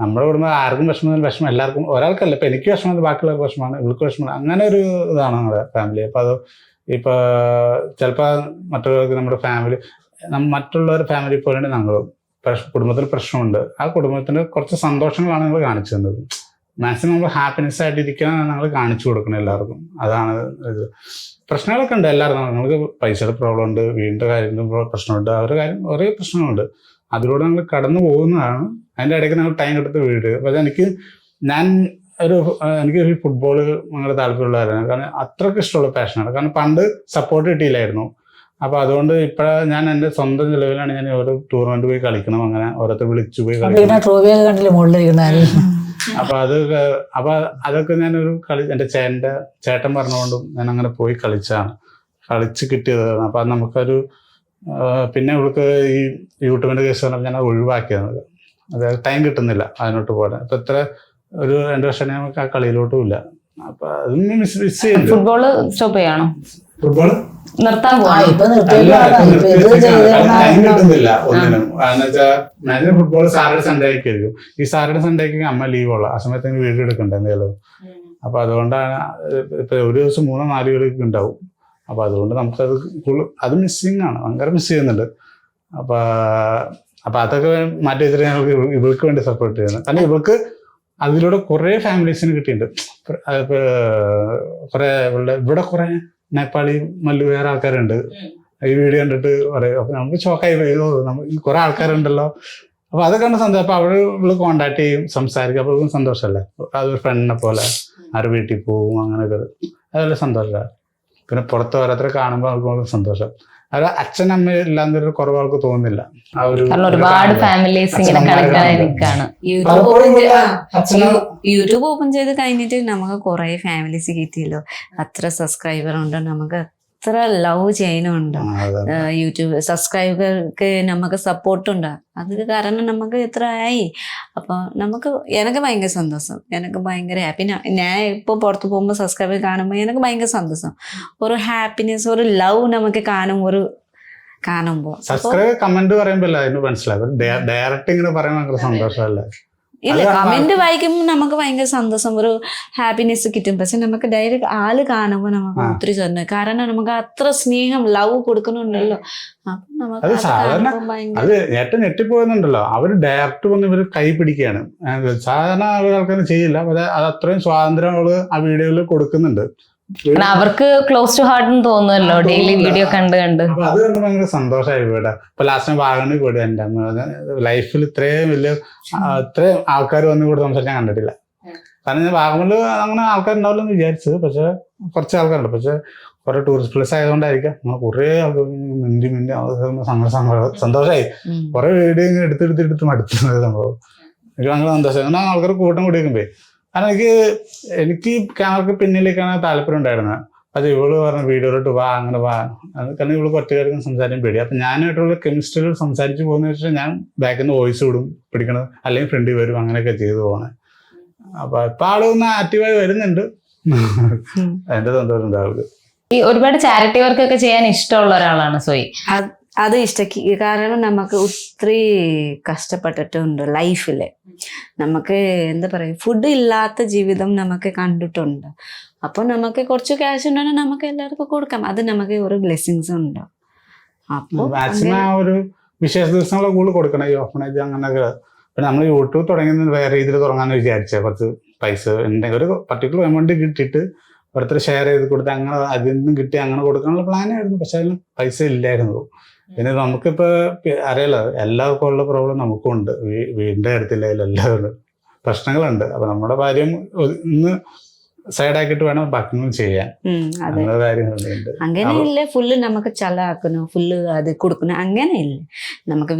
നമ്മുടെ കുടുംബം ആർക്കും വിഷമം എല്ലാവർക്കും, ഒരാൾക്കല്ല. ഇപ്പൊ എനിക്ക് വിഷമം ബാക്കിയുള്ളവർക്ക് വിഷമമാണ്, ഇവൾക്ക് വിഷമമാണ്. അങ്ങനെ ഒരു ഇതാണ് നമ്മുടെ ഫാമിലി. അപ്പൊ അത് ഇപ്പൊ ചിലപ്പോൾ മറ്റുള്ളവർക്ക് നമ്മുടെ ഫാമിലി മറ്റുള്ളവരുടെ ഫാമിലി പോലെയാണ് ഞങ്ങളും. കുടുംബത്തിന് പ്രശ്നമുണ്ട്, ആ കുടുംബത്തിന് കുറച്ച് സന്തോഷങ്ങളാണ് ഞങ്ങൾ കാണിച്ചു തന്നത്. മാക്സിമം നമ്മൾ ഹാപ്പിനെസ് ആയിട്ടിരിക്കാൻ ഞങ്ങൾ കാണിച്ചു കൊടുക്കണം എല്ലാവർക്കും. അതാണ് ഇത്. പ്രശ്നങ്ങളൊക്കെ ഉണ്ട് എല്ലാവർക്കും. ഞങ്ങൾക്ക് പൈസയുടെ പ്രോബ്ലം ഉണ്ട്, വീടിൻ്റെ കാര്യത്തിൽ പ്രശ്നമുണ്ട്, അവരുടെ കാര്യം കുറേ പ്രശ്നങ്ങളുണ്ട്. അതിലൂടെ ഞങ്ങൾ കടന്നു പോകുന്നതാണ്. അതിൻ്റെ ഇടയ്ക്ക് ഞങ്ങൾ ടൈം എടുത്ത് വീട്. പക്ഷേ എനിക്ക് ഫുട്ബോൾ ഭയങ്കര താല്പര്യമുള്ളവരാണ്. കാരണം അത്രയ്ക്ക് ഇഷ്ടമുള്ള പാഷനാണ്. കാരണം പണ്ട് സപ്പോർട്ട് കിട്ടിയില്ലായിരുന്നു. അപ്പോൾ അതുകൊണ്ട് ഇപ്പോഴാണ് ഞാൻ എൻ്റെ സ്വന്തം നിലവിലാണ് ഞാൻ ഓരോ ടൂർണമെന്റ് പോയി കളിക്കണം. അങ്ങനെ ഓരോരുത്തർ വിളിച്ചു പോയി കളിക്കണം. അപ്പൊ അതൊക്കെ ഞാനൊരു എൻ്റെ ചേട്ടൻ പറഞ്ഞുകൊണ്ടും ഞാൻ അങ്ങനെ പോയി കളിച്ച് കിട്ടിയതാണ്. അപ്പൊ അത് നമുക്കൊരു പിന്നെ ഇവൾക്ക് ഈ യൂട്യൂബിന്റെ കേസ് പറഞ്ഞാൽ ഞാൻ ഒഴിവാക്കിയത്. അതായത് ടൈം കിട്ടുന്നില്ല അതിനോട്ട് പോകാൻ. അപ്പൊ ഇത്ര ഒരു 2 വർഷം നമുക്ക് ആ കളിയിലോട്ടും ഇല്ല. അപ്പൊ അതൊന്നും മിസ് ചെയ്യുന്നു. ഫുട്ബോള് സ്റ്റോപ്പ് ചെയ്യണോ? ഫുട്ബോൾ നിർത്താൻ ടൈം കിട്ടുന്നില്ല ഒന്നിനും. വെച്ചാൽ ഫുട്ബോൾ സാറ്റർഡേ സൺഡേ ആയിരിക്കും. ഈ സാറ്റർഡേ സൺഡേ ആയിരിക്കും അമ്മ ലീവുള്ള. ആ സമയത്ത് വീഡിയോ എടുക്കണ്ടേ എന്തെങ്കിലും. അപ്പൊ അതുകൊണ്ടാണ് ഇപ്പൊ ഒരു ദിവസം 3-4 വീഡിയോ ഉണ്ടാവും. അപ്പൊ അതുകൊണ്ട് നമുക്കത് അത് മിസ്സിങ് ആണ്, ഭയങ്കര മിസ് ചെയ്യുന്നുണ്ട്. അപ്പൊ അതൊക്കെ മാറ്റി വെച്ചിട്ട് ഞങ്ങൾക്ക് ഇവൾക്ക് വേണ്ടി സപ്പോർട്ട് ചെയ്യുന്നത്. കാരണം ഇവൾക്ക് അതിലൂടെ കുറെ ഫാമിലീസിന് കിട്ടിയിട്ടുണ്ട്. കുറെ ഇവിടെ കുറെ നേപ്പാളി വേറെ ആൾക്കാരുണ്ട്. ഈ വീഡിയോ കണ്ടിട്ട് പറയും. അപ്പൊ നമുക്ക് ഷോക്കായി പോയോ, നമുക്ക് കുറെ ആൾക്കാരുണ്ടല്ലോ. അപ്പൊ അതൊക്കെ കണ്ട് സന്തോഷം. അപ്പൊ അവള് കോണ്ടാക്ട് ചെയ്യും, സംസാരിക്കും. അപ്പൊ സന്തോഷമല്ലേ. അതൊരു ഫ്രണ്ടിനെ പോലെ ആരുടെ വീട്ടിൽ പോവും, അങ്ങനെയൊക്കെ അതെല്ലാം സന്തോഷമാണ്. പിന്നെ പുറത്ത് ഓരോരുത്തരെ കാണുമ്പോൾ അവർക്ക് സന്തോഷം. അത് അച്ഛനമ്മ ഇല്ലാന്നൊരു കുറവ് അവൾക്ക് തോന്നുന്നില്ല. ആ ഒരു ഒരുപാട് ഫാമിലീസ് യൂട്യൂബ് ഓപ്പൺ ചെയ്ത് കഴിഞ്ഞിട്ട് നമുക്ക് കുറെ ഫാമിലീസ് കിട്ടിയല്ലോ. അത്ര സബ്സ്ക്രൈബർ ഉണ്ട്, നമുക്ക് അത്ര ലവ് ചെയ്യുന്നുണ്ട്. യൂട്യൂബ് സബ്സ്ക്രൈബർക്ക് നമുക്ക് സപ്പോർട്ടുണ്ട്. അത് കാരണം നമുക്ക് എത്ര ആയി. അപ്പൊ എനിക്ക് ഭയങ്കര സന്തോഷം, എനിക്ക് ഭയങ്കര ഹാപ്പി. ഞാൻ ഇപ്പോൾ പുറത്ത് പോകുമ്പോൾ സബ്സ്ക്രൈബർ കാണുമ്പോൾ എനിക്ക് ഭയങ്കര സന്തോഷം. ഒരു ഹാപ്പിനെസ്, ഒരു ലവ് നമുക്ക് കാണും, ഒരു കാണുമ്പോ. സബ്സ്ക്രൈബ് കമന്റ് പറയുമ്പോ അതിന് മനസ്സിലാവും. ഡയറക്റ്റ് ഇങ്ങനെ പറയാൻ ഭയങ്കര സന്തോഷമല്ലേ? ഇല്ല, കമന്റ് വായിക്കുമ്പോൾ നമുക്ക് ഭയങ്കര സന്തോഷം, ഒരു ഹാപ്പിനെസ് കിട്ടും. പക്ഷെ നമുക്ക് ഡയറക്റ്റ് ആള് കാണുമ്പോൾ നമുക്ക് ഒത്തിരി സന്തോഷം. കാരണം നമുക്ക് അത്ര സ്നേഹം ലവ് കൊടുക്കണുണ്ടല്ലോ. അപ്പൊ നമുക്ക് അത് അത് സാധാരണ കാണുമ്പോ ഭയങ്കര അത് ഏറ്റവും ഞെട്ടിപ്പോകുന്നുണ്ടല്ലോ, അവര് ഡയറക്റ്റ് വന്ന് ഇവര് കൈ പിടിക്കുകയാണ്. സാധാരണ ആൾക്കാർ ചെയ്യില്ല. പക്ഷെ അത് അത്രയും സ്വാതന്ത്ര്യം അവള് ആ വീഡിയോയിൽ കൊടുക്കുന്നുണ്ട്. കാരണം അവർക്ക് ക്ലോസ് ടു ഹാർട്ട് എന്ന് തോന്നുമല്ലോ ഡെയിലി വീഡിയോ കണ്ട് കണ്ട്. അപ്പൊ അത് കണ്ട് ഭയങ്കര സന്തോഷമായി ഇവിടെ. ഇപ്പൊ ലാസ്റ്റ് വാഗണിൽ പോയിട്ട് എന്റെ അമ്മ ലൈഫിൽ ഇത്രയും വലിയ ഇത്രയും ആൾക്കാർ വന്ന് ഇവിടെ സംസാരിച്ച് ഞാൻ കണ്ടിട്ടില്ല. കാരണം ഞാൻ വാഗമണില് അങ്ങനെ ആൾക്കാരുണ്ടാവില്ല എന്ന് വിചാരിച്ചത്. പക്ഷെ കുറച്ച് ആൾക്കാരുണ്ട്. പക്ഷെ കുറെ ടൂറിസ്റ്റ് പ്ലേസ് ആയതുകൊണ്ടായിരിക്കാം നമ്മൾ കുറെ ആൾക്കാർ മിണ്ടി സന്തോഷമായി. കുറെ വീഡിയോ ഇങ്ങനെ എടുത്ത് മടുത്തുന്നത് സംഭവം. എനിക്ക് ഭയങ്കര സന്തോഷം. അങ്ങനെ ആൾക്കാർ കൂട്ടം കൂടിയിരിക്കുമ്പേ. കാരണം എനിക്ക് ക്യാമറക്ക് പിന്നിലേക്കാണ് താല്പര്യം ഉണ്ടായിരുന്നത്. അത് ഇവള് പറഞ്ഞ വീഡിയോയിലോട്ട് വാ, അങ്ങനെ വാ. അത് കാരണം ഇവള് ഒറ്റക്കാർക്കും സംസാരിക്കാൻ പേടി. അപ്പൊ ഞാനായിട്ടുള്ള കെമിസ്ട്രിയിൽ സംസാരിച്ച് പോകുന്ന വെച്ചാൽ ഞാൻ ബാക്കിൽ നിന്ന് വോയിസ് വിടും പിടിക്കണത്, അല്ലെങ്കിൽ ഫ്രണ്ടിൽ വരും, അങ്ങനെയൊക്കെ ചെയ്തു പോകണേ. അപ്പൊ ഇപ്പൊ ആള് ഒന്ന് ആക്റ്റീവായി വരുന്നുണ്ട്. അതിന്റെ സന്തോഷം ഉണ്ടാവുക. ഈ ഒരുപാട് ചാരിറ്റി വർക്ക് ഒക്കെ ചെയ്യാൻ ഇഷ്ടമുള്ള ഒരാളാണ് സോയി. അത് ഇഷ്ടക്ക്. കാരണം നമുക്ക് ഒത്തിരി കഷ്ടപ്പെട്ടിട്ടുണ്ട് ലൈഫില്. നമുക്ക് എന്താ പറയുക, ഫുഡ് ഇല്ലാത്ത ജീവിതം നമുക്ക് കണ്ടിട്ടുണ്ട്. അപ്പൊ നമുക്ക് കുറച്ച് ക്യാഷ് ഉണ്ടെങ്കിൽ നമുക്ക് എല്ലാവർക്കും കൊടുക്കാം. അത് നമുക്ക് ഒരു ബ്ലെസ്സിങ്സ് ഉണ്ട്. അപ്പൊ മാക്സിമം ആ ഒരു വിശേഷ ദിവസങ്ങളെ കൂടുതൽ കൊടുക്കണം ഈ ഓപ്പണേജ് അങ്ങനെയൊക്കെ. പിന്നെ നമ്മൾ യൂട്യൂബ് തുടങ്ങുന്നത് വേറെ രീതിയിൽ തുടങ്ങാന്ന് വിചാരിച്ചത്. കുറച്ച് പൈസ എന്തെങ്കിലും ഒരു പർട്ടിക്കുലർ എമൗണ്ട് കിട്ടിയിട്ട് ഓരോരുത്തർ ഷെയർ ചെയ്ത് കൊടുത്ത് അങ്ങനെ അതിൽ നിന്നും കിട്ടി അങ്ങനെ കൊടുക്കാനുള്ള പ്ലാനായിരുന്നു. പക്ഷെ അതിന് പൈസ ഇല്ലായിരുന്നു. പിന്നെ നമുക്കിപ്പോ അറിയാലോ, എല്ലാവർക്കും ഉള്ള പ്രോബ്ലം നമുക്കും ഉണ്ട്. വീടിന്റെ കാര്യത്തില്ല, എല്ലാവരും പ്രശ്നങ്ങളുണ്ട്. അപ്പൊ നമ്മുടെ കാര്യം ഇന്ന് സൈഡാക്കിയിട്ട് വേണം ബാക്കി ചെയ്യാൻ. അങ്ങനെ കാര്യങ്ങളുണ്ട്. അങ്ങനെയില്ല ഫുള്ള് നമുക്ക് ചലാക്കണോ, ഫുള്ള് അത് കൊടുക്കണോ, അങ്ങനെയില്ല. നമുക്ക്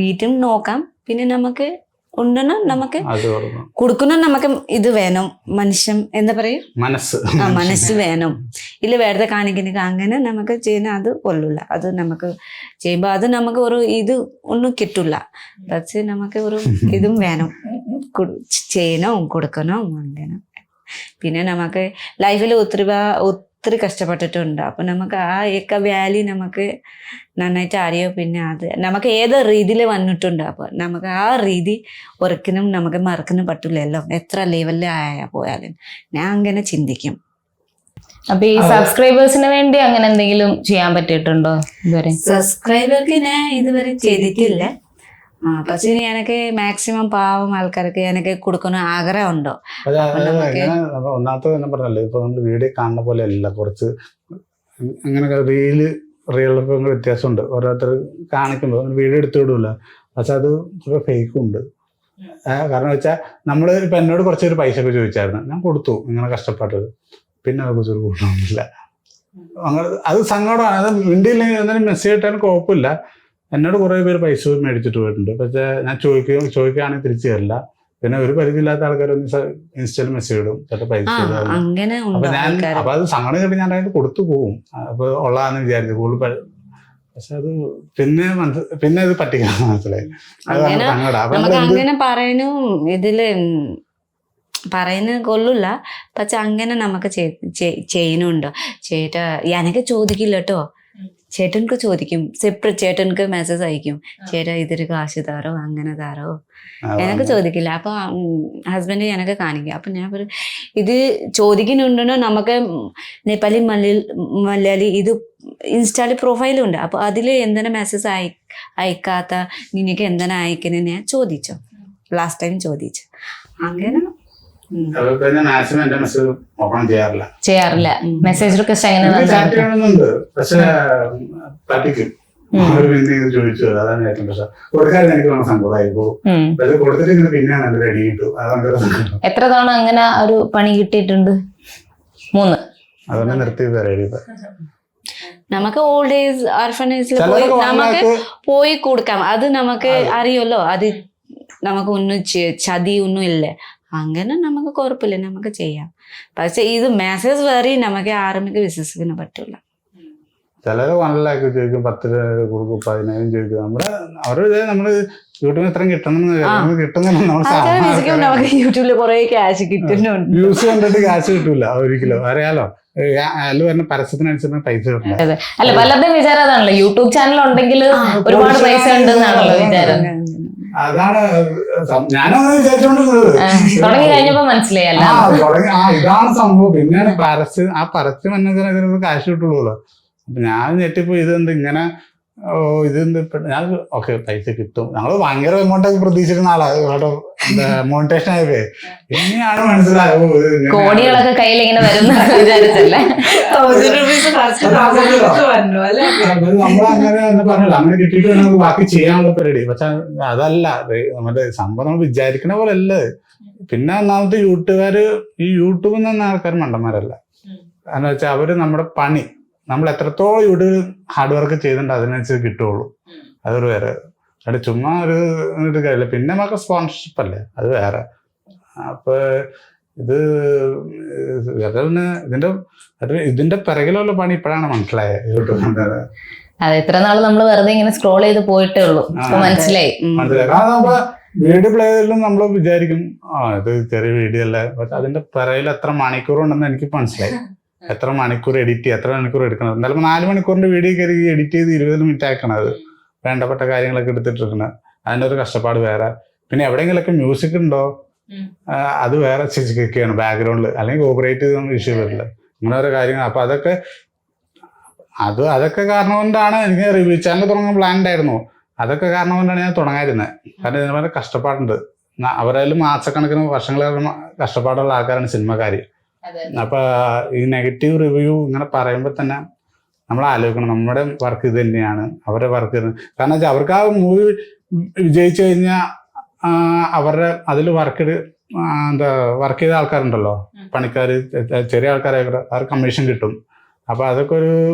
വീട്ടിൽ നോക്കാം. പിന്നെ നമുക്ക് ഉണ്ടെന്ന് നമുക്ക് കൊടുക്കണം. നമുക്ക് ഇത് വേണം, മനുഷ്യൻ എന്താ പറയും, മനസ്സ് വേണം. ഇല്ല വെറുതെ കാണിക്കുന്ന അങ്ങനെ നമുക്ക് ചെയ്യുന്ന അത് കൊള്ളില്ല. അത് നമുക്ക് ചെയ്യുമ്പോൾ അത് നമുക്ക് ഒരു ഇത് ഒന്നും കിട്ടില്ല. പക്ഷെ നമുക്ക് ഒരു ഇതും വേണം, ചെയ്യണം, കൊടുക്കണം, അങ്ങനെ. പിന്നെ നമുക്ക് ലൈഫിൽ ഒത്തിരി കഷ്ടപ്പെട്ടിട്ടുണ്ട്. അപ്പൊ നമുക്ക് ആ ഒക്കെ വാല്യൂ നമുക്ക് നന്നായിട്ട് അറിയോ. പിന്നെ അത് നമുക്ക് ഏത് രീതിയിൽ വന്നിട്ടുണ്ട്. അപ്പൊ നമുക്ക് ആ രീതി ഒരിക്കലും നമുക്ക് മറക്കാനും പറ്റില്ലല്ലോ, എത്ര ലെവലിൽ പോയാലും. ഞാൻ അങ്ങനെ ചിന്തിക്കും. അപ്പൊ ഈ സബ്സ്ക്രൈബേഴ്സിന് വേണ്ടി അങ്ങനെ എന്തെങ്കിലും ചെയ്യാൻ പറ്റിയിട്ടുണ്ടോ ഇതുവരെ? സബ്സ്ക്രൈബർക്ക് ഞാൻ ഇതുവരെ ചെയ്തിട്ടില്ല. പക്ഷെ എനിക്ക് മാക്സിമം പാവം ആൾക്കാർക്ക് എനിക്ക് കൊടുക്കുന്ന ആഗ്രഹമുണ്ടോ. ഒന്നാമത്തെ തന്നെ പറഞ്ഞല്ലോ, ഇപ്പൊ നമ്മൾ വീഡിയോ കാണുന്ന പോലെ അല്ല, കുറച്ച് അങ്ങനെ റിയലൊക്കെ വ്യത്യാസമുണ്ട്. ഓരോരുത്തർ കാണിക്കുമ്പോൾ വീഡിയോ എടുത്തു വിടൂല. പക്ഷെ അത് കുറെ ഫേക്കും ഉണ്ട്. കാരണം വെച്ചാൽ നമ്മൾ ഇപ്പൊ എന്നോട് കുറച്ചൊരു പൈസ ഒക്കെ ചോദിച്ചായിരുന്നു, ഞാൻ കൊടുത്തു ഇങ്ങനെ കഷ്ടപ്പെട്ടത്. പിന്നെ അത് കുറിച്ചൊരു കൂട്ടമൊന്നുമില്ല. അങ്ങനെ അത് സങ്കടമാണ്. അത് വീണ്ടില്ലെങ്കിൽ എന്തെങ്കിലും മെസ്സേജ് ഇട്ടാലും കുഴപ്പമില്ല. എന്നോട് കുറെ പേര് പൈസ മേടിച്ചിട്ട് പോയിട്ടുണ്ട്. പക്ഷെ ഞാൻ ചോദിക്കുകയാണെങ്കിൽ തിരിച്ചു തരില്ല. പിന്നെ ഒരു പരിധിയില്ലാത്ത ആൾക്കാരൊന്ന് ഇൻസ്റ്റയിൽ മെസ്സേജ് ഇടും, ചില പൈസ. അപ്പൊ അത് സങ്കടം കേട്ട് ഞാൻ അതിന് കൊടുത്തു പോകും. അപ്പൊ ഉള്ളതാന്ന് വിചാരിച്ചു കൂടുതൽ. പക്ഷെ അത് പിന്നെ ഇത് പറ്റിക്കാൻ മനസ്സിലായി. നമുക്ക് അങ്ങനെ പറയുന്നു, ഇതില് പറയുന്നത് കൊള്ളില്ല. പക്ഷെ അങ്ങനെ നമുക്ക് ചെയ്യുന്നുണ്ടോ ചേട്ടാ, എനിക്ക് ചോദിക്കില്ല കേട്ടോ. ചേട്ടനക്ക് ചോദിക്കും, സെപ്പറേറ്റ് ചേട്ടനക്ക് മെസ്സേജ് അയക്കും, ചേട്ടാ ഇതൊരു കാശ് താരോ, അങ്ങനെ താരോ. എനിക്ക് ചോദിക്കില്ല. അപ്പൊ ഹസ്ബൻഡ് എനിക്ക് കാണിക്കും. അപ്പൊ ഞാൻ പറയും, ഇത് ചോദിക്കുന്നുണ്ടോ. നമുക്ക് നേപ്പാളി മലയാളി ഇത് ഇൻസ്റ്റാളി പ്രൊഫൈലുണ്ട്. അപ്പൊ അതില് എന്താണ് മെസ്സേജ് അയക്കാത്ത, നിനക്ക് എന്താണ് അയക്കുന്നത് ഞാൻ ചോദിച്ചോ, ലാസ്റ്റ് ടൈം ചോദിച്ചു. അങ്ങനെ ചെയ്യാറില്ല. മെസ്സേജ് റിക്വസ്റ്റ് അങ്ങനെ പക്ഷെ പറ്റിക്കും. ചോദിച്ചു, അതാണ് ഏറ്റവും പ്രശ്നം. കൊടുക്കാൻ എനിക്ക് സങ്കടമായി പോകും. കൊടുത്തിട്ട് ഇങ്ങനെ പിന്നെയാണ് റെഡി കിട്ടും. അതാണ് എത്ര തവണ അങ്ങനെ ഒരു പണി കിട്ടിയിട്ടുണ്ട്? 3. അതൊക്കെ നിർത്തി റെഡി. നമുക്ക് ഓൾഡ് ഏജ് ഓർഫനേജിൽ നമുക്ക് പോയി കൊടുക്കാം. അത് നമുക്ക് അറിയുമല്ലോ, അത് നമുക്ക് ഒന്നും ചതി ഒന്നും ഇല്ല. അങ്ങനെ നമുക്ക് കുഴപ്പമില്ല, നമുക്ക് ചെയ്യാം. പക്ഷെ ഇത് മെസ്സേജ് വരെ നമുക്ക് ആരും വിശ്വസിക്കാൻ പറ്റില്ല. ചിലര് 1 lakh ചോദിക്കും, 10 രൂപ കൊടുക്കും, 15 ചോദിക്കും. അവരുടെ നമ്മള് യൂട്യൂബിൽ ഇത്രയും കിട്ടുന്നില്ല. നമുക്ക് യൂട്യൂബില് കുറെ ക്യാഷ് കിട്ടുന്നുണ്ട്. വ്യൂസ് കണ്ടിട്ട് ക്യാഷ് കിട്ടൂല ഒരിക്കലും, അറിയാലോ. അതിൽ വരുന്ന പരസ്യത്തിനനുസരിച്ച് പൈസ കിട്ടണം. അല്ല, പലരുടെയും വിചാരം അതാണല്ലോ, യൂട്യൂബ് ചാനൽ ഉണ്ടെങ്കിൽ ഒരുപാട് പൈസ ഉണ്ടെന്നാണല്ലോ വിചാരം. അതാണ് ഞാനങ്ങനെ വിചാരിച്ചോണ്ടിരുന്നത്. തുടങ്ങി കഴിഞ്ഞപ്പോ മനസ്സിലായല്ല ഇതാണ് സംഭവം. പിന്നെയാണ് പരസ്യം എന്നതിന് ക്യാഷ് കിട്ടുള്ളൂ. അപ്പൊ ഞാൻ ഞെട്ടിപ്പോ ഇതെന്ത് ഇങ്ങനെ, ഇതെന്ത് ഞാൻ ഓക്കെ പൈസ കിട്ടും. ഞങ്ങള് ഭയങ്കര എമൗണ്ടൊക്കെ പ്രതീക്ഷിക്കുന്ന ആളാണ്. മോണിറ്റേഷൻ ആയപ്പോ ഇനിയാണ് മനസ്സിലായോ കോടികളൊക്കെ കയ്യിൽ ഇങ്ങനെ വരുന്ന വിചാരിച്ചല്ലേ. നമ്മളങ്ങനെ പറഞ്ഞല്ലോ, അങ്ങനെ കിട്ടിയിട്ട് നമുക്ക് ബാക്കി ചെയ്യാനുള്ള പരിപാടി. പക്ഷെ അതല്ല നമ്മുടെ സംഭവം നമ്മൾ വിചാരിക്കണ പോലെ അല്ല. പിന്നെ ഒന്നാമത്തെ യൂട്യൂബുകാര്, ഈ യൂട്യൂബിൽ നിന്ന് ആൾക്കാർ മണ്ടന്മാരല്ല. കാരണം വെച്ചാൽ അവര് നമ്മുടെ പണി, നമ്മൾ എത്രത്തോളം യൂട്യൂബിൽ ഹാർഡ് വർക്ക് ചെയ്തിട്ടുണ്ട് അതിനനുസരിച്ച് കിട്ടുള്ളൂ. അതൊരു വേറെ. അവിടെ ചുമ്മാ ഒരു കാര്യമില്ല. പിന്നെ നമുക്ക് സ്പോൺസർഷിപ്പ് അല്ലേ, അത് വേറെ. അപ്പൊ ഇത് ഇതിന്റെ പിറകിലുള്ള പണി ഇപ്പോഴാണ് മനസ്സിലായത് യൂട്യൂബിന്റെ. അതെ, ഇത്ര നാള് നമ്മൾ വെറുതെ ഇങ്ങനെ സ്ക്രോൾ ചെയ്ത് പോയിട്ടേ ഉള്ളൂ. മനസ്സിലായി. കാരണം നമ്മള് വീഡിയോ പ്ലേ ചെയ്താലും നമ്മൾ വിചാരിക്കും ഇത് ചെറിയ വീഡിയോ അല്ലേ. പക്ഷെ അതിന്റെ പിറകിൽ എത്ര മണിക്കൂർ ഉണ്ടെന്ന് എനിക്ക് മനസ്സിലായി. എത്ര മണിക്കൂർ എഡിറ്റ് ചെയ്യുക, എത്ര മണിക്കൂർ എടുക്കണം. എന്തായാലും 4 മണിക്കൂറിന്റെ വീഡിയോ കയറി എഡിറ്റ് ചെയ്ത് 20 മിനിറ്റ് ആക്കണത്, വേണ്ടപ്പെട്ട കാര്യങ്ങളൊക്കെ എടുത്തിട്ടിരിക്കണത്. അതിൻ്റെ ഒരു കഷ്ടപ്പാട് വേറെ. പിന്നെ എവിടെയെങ്കിലൊക്കെ മ്യൂസിക് ഉണ്ടോ അത് വേറെ കേൾക്കുകയാണ് ബാക്ക്ഗ്രൗണ്ടിൽ, അല്ലെങ്കിൽ കോപ്പറേറ്റ് ഇഷ്യൂ വരില്ല. അങ്ങനെ ഓരോ കാര്യങ്ങൾ. അപ്പൊ അതൊക്കെ കാരണം കൊണ്ടാണ് എനിക്ക് റിവ്യൂ ചാനൽ തുടങ്ങാൻ പ്ലാൻ ഉണ്ടായിരുന്നു. അതൊക്കെ കാരണം കൊണ്ടാണ് ഞാൻ തുടങ്ങാതിരുന്നത്. കാരണം ഇതിന് കഷ്ടപ്പാടുണ്ട്. അവരായാലും മാസക്കണക്കിന് വർഷങ്ങളെ കഷ്ടപ്പാടുള്ള ആൾക്കാരാണ് സിനിമക്കാര്. അപ്പൊ ഈ നെഗറ്റീവ് റിവ്യൂ ഇങ്ങനെ പറയുമ്പോൾ തന്നെ നമ്മൾ ആലോചിക്കണം, നമ്മുടെ വർക്ക് ഇത് തന്നെയാണ്, അവരുടെ വർക്ക് ഇത്. കാരണം വെച്ചാൽ അവർക്ക് ആ മൂവി വിജയിച്ചു കഴിഞ്ഞാൽ അവരുടെ അതിൽ വർക്ക് ചെയ്ത ആൾക്കാരുണ്ടല്ലോ, പണിക്കാര്, ചെറിയ ആൾക്കാരായിക്കോട്ടെ, അവർക്ക് കമ്മീഷൻ കിട്ടും. അപ്പൊ അതൊക്കെ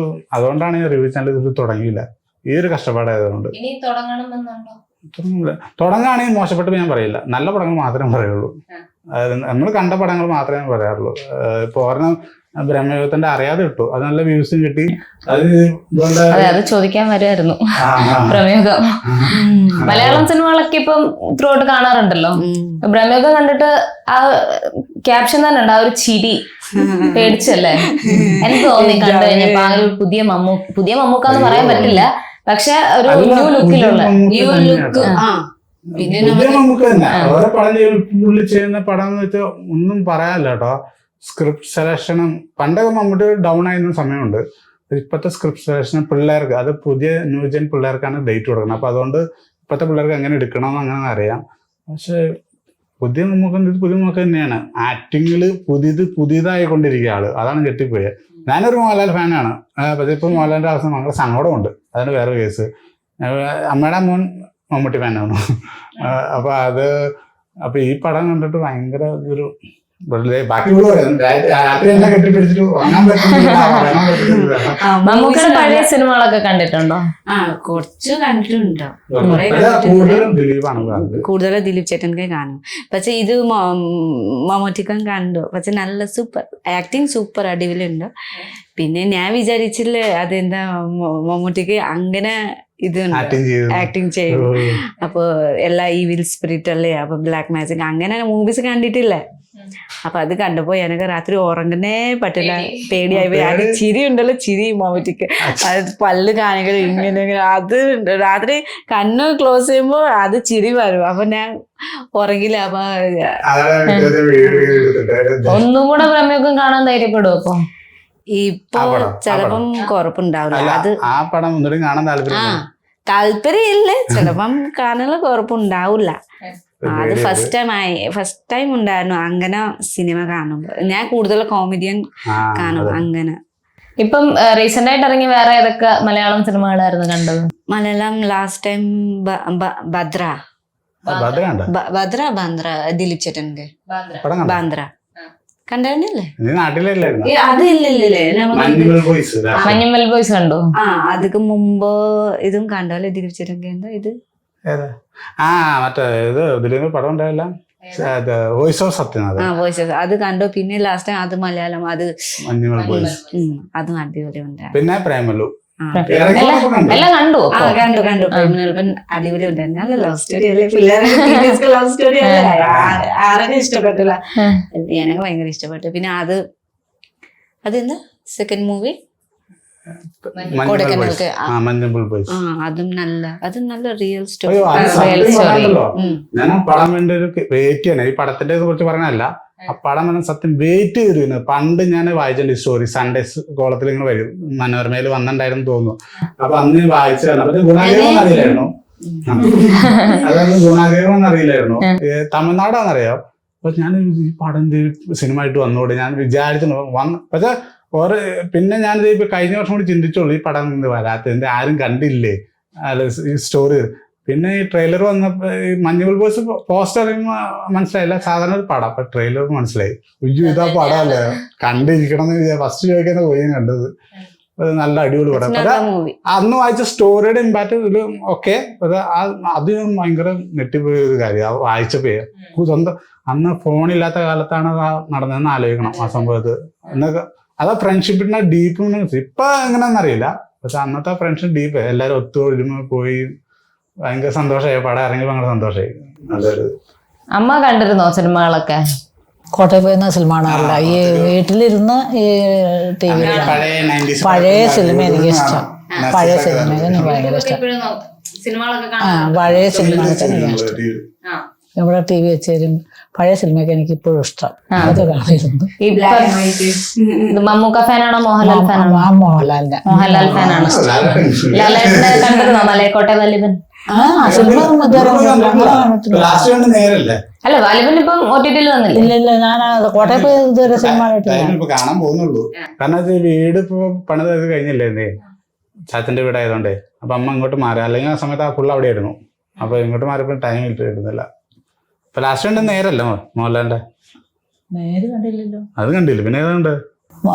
അതുകൊണ്ടാണ് ഈ റിവ്യൂ ചാനൽ ഇത് തുടങ്ങിയില്ല. ഈ ഒരു കഷ്ടപ്പാടായതുകൊണ്ട്. തുടങ്ങുകയാണെങ്കിൽ മോശപ്പെട്ട് ഞാൻ പറയില്ല, നല്ല പടങ്ങൾ മാത്രമേ പറയുള്ളൂ. നമ്മൾ കണ്ട പടങ്ങൾ മാത്രമേ പറയാറുള്ളൂ. ഇപ്പൊ ഒരെണ്ണം ബ്രഹ്മയുഗത്തിന്റെ അറിയാതെ കിട്ടു, അത് നല്ല വ്യൂസും കിട്ടി. അത് ചോദിക്കാൻ വരുമായിരുന്നു. ബ്രഹ്മയുഗം മലയാളം സിനിമകളൊക്കെ ഇപ്പം ത്രൂ ഔട്ട് കാണാറുണ്ടല്ലോ. ബ്രഹ്മയുഗം കണ്ടിട്ട് ആ ക്യാപ്ഷൻ തന്നെ ഉണ്ട്, ആ ഒരു ചിരി പേടിച്ചല്ലേ. എനിക്ക് തോന്നി കണ്ടു കഴിഞ്ഞപ്പോ ആ ഒരു പുതിയ മമ്മൂക്കാന്ന് പറയാൻ പറ്റില്ല, പക്ഷെ ഒരു ന്യൂ ലുക്കിലുള്ള പിന്നെ നമുക്ക് തന്നെ ഓരോ പടം പുള്ളി ചെയ്യുന്ന പടം എന്ന് വെച്ചാൽ ഒന്നും പറയാനില്ല കേട്ടോ. സ്ക്രിപ്റ്റ് സെലക്ഷനും പണ്ടൊക്കെ മമ്മൂട്ടി ഡൗൺ ആയിരുന്ന സമയമുണ്ട്. ഇപ്പോഴത്തെ സ്ക്രിപ്റ്റ് സെലക്ഷൻ പിള്ളേർക്ക്, അത് പുതിയ ന്യൂജൻ പിള്ളേർക്കാണ് ഡേറ്റ് കൊടുക്കുന്നത്. അപ്പൊ അതുകൊണ്ട് ഇപ്പോഴത്തെ പിള്ളേർക്ക് എങ്ങനെ എടുക്കണമെന്ന് അങ്ങനെ അറിയാം. പക്ഷെ പുതിയ നമുക്ക് തന്നെയാണ്. ആക്ടിങ്ങില് പുതിയതായിക്കൊണ്ടിരിക്കുക ആള്, അതാണ് കെട്ടിപ്പോയത്. ഞാനൊരു മോഹൻലാൽ ഫാനാണ്. പക്ഷെ ഇപ്പൊ മോഹൻലാലിന്റെ അവസ്ഥ ഭയങ്കര സങ്കടമുണ്ട്. അതാണ് വേറെ കേസ്. അമ്മയുടെ മോൻ മമ്മൂട്ടി ഫാനാണ്. അപ്പൊ ഈ പടം കണ്ടിട്ട് ഭയങ്കര ഒരു ബാക്കി കെട്ടിപ്പിടിച്ചിട്ട് മമ്മൂക്കയുടെ പഴയ സിനിമകളൊക്കെ കണ്ടിട്ടുണ്ടോ? കുറച്ച് കണ്ടിട്ടുണ്ടോ? കൂടുതലും ദിലീപ് ചേട്ടൻകെ കാണും. പക്ഷെ ഇത് മമ്മൂട്ടിക്കും കണ്ടു. പക്ഷെ നല്ല സൂപ്പർ ആക്ടിങ്, സൂപ്പർ അടിപൊളിയുണ്ട്. പിന്നെ ഞാൻ വിചാരിച്ചില്ല അതെന്താ മമ്മൂട്ടിക്ക് അങ്ങനെ ഇതുണ്ട് ആക്ടിങ് ചെയ്യും. അപ്പൊ എല്ലാ ഈവിൽ സ്പിരിറ്റ് അല്ലേ, അപ്പൊ ബ്ലാക്ക് മാജിക് അങ്ങനെ മൂവീസ് കണ്ടിട്ടില്ല. അപ്പൊ അത് കണ്ടപ്പോ എനിക്ക് രാത്രി ഉറങ്ങുന്നേ പറ്റില്ല, പേടിയായി. അത് ചിരി ഉണ്ടല്ലോ, ചിരി മമ്മൂട്ടിക്ക്, അത് പല്ല് കാണികൾ ഇങ്ങനെ അത് രാത്രി കണ്ണ് ക്ലോസ് ചെയ്യുമ്പോ അത് ചിരി വരും. അപ്പൊ ഞാൻ ഉറങ്ങില്ല. അപ്പൊ ഒന്നും കൂടെ ബ്രഹ്മയുഗം കാണാൻ ധൈര്യപ്പെടും. അപ്പൊ ഇപ്പൊ ചിലപ്പം കുഴപ്പമുണ്ടാവില്ല. അത് ആ പടം കാണാൻ താല്പര്യം ഇല്ലേ, ചിലപ്പം കാണാനുള്ള കുഴപ്പമുണ്ടാവില്ല. അത് ഫസ്റ്റ് ടൈം ഉണ്ടായിരുന്നു അങ്ങനെ സിനിമ കാണുമ്പോ. ഞാൻ കൂടുതൽ കോമഡിയൻ കാണും അങ്ങനെ. ഇപ്പം റീസെന്റ് ആയിട്ട് ഇറങ്ങി വേറെ ഏതൊക്കെ മലയാളം സിനിമകളായിരുന്നു കണ്ടത്? മലയാളം ലാസ്റ്റ് ടൈം ബന്ദ്ര ദിലീപ് ചേട്ടൻകെ ബാന്ദ്ര കണ്ടല്ലേ? അതില്ലേ മഞ്ഞുമൽ ബോയ്സ് കണ്ടു. അതിക്ക് മുമ്പ് ഇതും കണ്ടല്ലേ ദിലീപ് ചേട്ടൻകെ? എന്താ ഇത് മറ്റേ ഇത് ദിലീപ് പടം ഉണ്ടായില്ല, വോയിസ് ഓഫ് സത്യനാഥ്. അത് കണ്ടു. പിന്നെ ലാസ്റ്റ് ടൈം അത് മലയാളം, അത് മഞ്ഞുമൽ ബോയ്സ്, അതും അടിപൊളി ഉണ്ടായിരുന്നു. പിന്നെ പ്രേമലു. എല്ലാം കണ്ടു ആ കണ്ടു പ്രേമനൽപ്പൻ അടിപൊളി ഉണ്ടായിരുന്നു. നല്ല ലവ് സ്റ്റോറി അല്ലേ, പിള്ളേരുടെ ലവ് സ്റ്റോറി അല്ലേ, ആരൊക്കെ ഇഷ്ടപ്പെട്ടില്ല, എനിക്ക് ഭയങ്കര ഇഷ്ടപ്പെട്ടു. പിന്നെ അതെന്താ സെക്കൻഡ് മൂവി കൊടക്കനൽക്ക് അതും നല്ല റിയൽ സ്റ്റോറി. ഞാൻ ആ പടം വേണ്ടി ഒരു വെയിറ്റ് ചെയ്യണം. ഈ പടത്തിന്റെ കുറിച്ച് പറഞ്ഞല്ല, ആ പടം വേണം സത്യം വെയിറ്റ് ചെയ്തിരുന്നു. പണ്ട് ഞാൻ വായിച്ചിട്ടുണ്ട് ഈ സ്റ്റോറി, സൺഡേസ് കോളത്തിൽ ഇങ്ങനെ വരും, മനോരമയിൽ വന്നിട്ടുണ്ടായിരുന്നു തോന്നുന്നു. അപ്പൊ അന്ന് വായിച്ചതാണ്. പക്ഷെ ഗുണാഗേവം അറിയില്ലായിരുന്നു, അതൊന്നും ഗുണാഗേവം അറിയില്ലായിരുന്നു. തമിഴ്നാടാന്നറിയാം. അപ്പൊ ഞാൻ ഈ പടം സിനിമ ആയിട്ട് വന്നോടെ ഞാൻ വിചാരിച്ചു പക്ഷെ പിന്നെ ഞാനിത് ഇപ്പൊ കഴിഞ്ഞ വർഷം കൂടി ചിന്തിച്ചോളൂ, ഈ പടം വരാത്തത് ആരും കണ്ടില്ലേ അല്ല ഈ സ്റ്റോറി. പിന്നെ ഈ ട്രെയിലർ വന്നപ്പോ ഈ മഞ്ഞുമൽ ബോയ്സ് പോസ്റ്റർ മനസ്സിലായില്ല, സാധാരണ ഒരു പടം. അപ്പൊ ട്രെയിലർ മനസ്സിലായി, ഉയ്യോ ഇതാ പടമല്ലേ, കണ്ടിരിക്കണം എന്ന് ഫസ്റ്റ് ചോദിക്കുന്ന പോയി കണ്ടത്. നല്ല അടിപൊളി പടം. അന്ന് വായിച്ച സ്റ്റോറിയുടെ ഇമ്പാക്ട് ഇതിൽ ഓക്കെ, അത് ഭയങ്കര നെട്ടിപ്പോയ ഒരു കാര്യം വായിച്ചപ്പോ. സ്വന്തം അന്ന് ഫോണില്ലാത്ത കാലത്താണ് നടന്നതെന്ന് ആലോചിക്കണം ആ സംഭവത്ത്. എന്നൊക്കെ അതാ ഫ്രണ്ട്ഷിപ്പിന്റെ ഡീപ്പ്. ഇപ്പൊ എങ്ങനെയാണെന്നറിയില്ല, പക്ഷെ അന്നത്തെ ഫ്രണ്ട്ഷിപ്പ് ഡീപ്പ്. എല്ലാരും ഒത്തൊരുമ പോയി ഭയങ്കര സന്തോഷമായി. പടം ഇറങ്ങി ഭയങ്കര സന്തോഷമായി. നല്ലൊരു. അമ്മ കണ്ടിരുന്നോ സിനിമകളൊക്കെ? കോട്ടയം പോയിരുന്ന സിനിമ കാണാറില്ല, ഈ വീട്ടിലിരുന്ന് ഈ ടി വി പഴയ സിനിമ എനിക്ക് ഇഷ്ടം. പഴയ സിനിമ എനിക്ക് ഭയങ്കര ഇഷ്ടം. പഴയ സിനിമകളൊക്കെ എനിക്ക് ഇഷ്ടം. ഇവിടെ ടി വി വെച്ചാലും പഴയ സിനിമയൊക്കെ എനിക്ക് ഇപ്പോഴും ഇഷ്ടം. അതൊക്കെ കാണിരുന്നു. മമ്മൂക്ക ഫാനാണോ മോഹൻലാൽ ഫാനാണോ? മോഹൻലാലിന്റെ ഫാനാണ്. ലാലേട്ടനെ കണ്ടിരുന്നോ? മലയക്കോട്ടെ വാലിബൻ? അല്ല വാലിബൻ ഇപ്പം OTT-ൽ വന്നില്ല. ഇല്ല, ഞാൻ കോട്ടയം പോയി ഇതുവരെ സിനിമ കാണാൻ പോകുന്നുള്ളൂ. കാരണം വീട് ഇപ്പൊ പണിത് കഴിഞ്ഞില്ലേ, ചാച്ചന്റെ വീടായതുകൊണ്ടേ. അപ്പൊ അമ്മ ഇങ്ങോട്ട് മാറി, അല്ലെങ്കിൽ ആ സമയത്ത് ആ ഫുള്ള് അവിടെ ആയിരുന്നു. അപ്പൊ ഇങ്ങോട്ട് മാറിയപ്പോ ടൈം കിട്ടുന്നില്ല. ഇപ്പൊ ലാസ്റ്റ് കണ്ട നേരല്ലോ മോഹൻലാലിന്റെ? നേര് കണ്ടില്ലല്ലോ. അത് കണ്ടില്ല, പിന്നെ ഏതാണ്ട്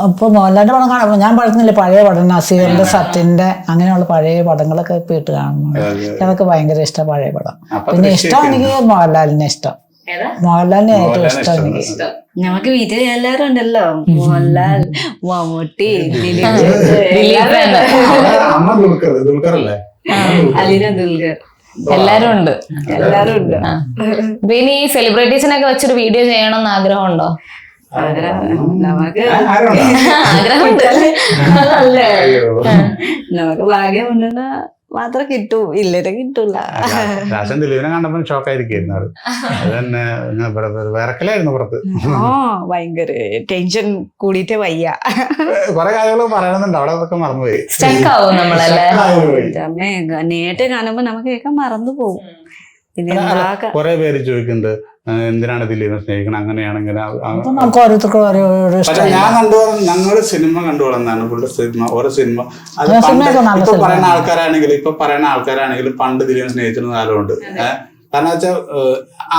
ഇപ്പൊ മോഹൻലാലിന്റെ പടം കാണാം. ഞാൻ പറയുന്നില്ല പഴയ പടം, നസീറിന്റെ സത്യന്റെ അങ്ങനെയുള്ള പഴയ പടങ്ങളൊക്കെ ഇപ്പൊ ഇട്ട് കാണുന്നു. അതൊക്കെ ഭയങ്കര ഇഷ്ടം പഴയ പടം. പിന്നെ ഇഷ്ടം എനിക്ക് മോഹൻലാലിനെ ഇഷ്ടം. മോഹൻലാലിനെ ഏറ്റവും ഇഷ്ടം എനിക്ക്. നമുക്ക് വീട്ടിൽ എല്ലാരും ഉണ്ടല്ലോ, മോഹൻലാൽ, മമ്മൂട്ടി, അലീന ദുൽഖർ, എല്ലാരും ഉണ്ട്. പിന്നെ ഈ സെലിബ്രിറ്റീസിനൊക്കെ വെച്ചൊരു വീഡിയോ ചെയ്യണം എന്ന് ആഗ്രഹമുണ്ടോ? നമുക്ക് ഭാഗ്യമുണ്ടെന്ന് മാത്രം കിട്ടൂ, ഇല്ലരെ കിട്ടൂല. രാഷൻ ദിലീപിനെ കണ്ടപ്പോൾ ഷോക്കായിരിക്കും. അത് തന്നെ വിറക്കലായിരുന്നു പുറത്ത്. ഭയങ്കര ടെൻഷൻ കൂടിയിട്ട് വയ്യ. കുറെ കാര്യങ്ങൾ പറയണമെന്നുണ്ട്, അവിടെ അതൊക്കെ മറന്നുപോയി. നേരിട്ട് കാണുമ്പോ നമുക്കൊക്കെ മറന്നു പോകും. പിന്നെ കുറെ പേര് ചോദിക്കുന്നുണ്ട് എന്തിനാണ് ദിലീപിനെ സ്നേഹിക്കണം, അങ്ങനെയാണെങ്കിൽ. ഞാൻ ഞങ്ങള് സിനിമ കണ്ടുപോകുന്നതാണ് പുള്ളിയുടെ സിനിമ. ഓരോ സിനിമ അത് ഇപ്പൊ പറയുന്ന ആൾക്കാരാണെങ്കിലും പണ്ട് ദിലീപിനെ സ്നേഹിച്ചിരുന്ന കാലമുണ്ട്. കാരണം വെച്ചാൽ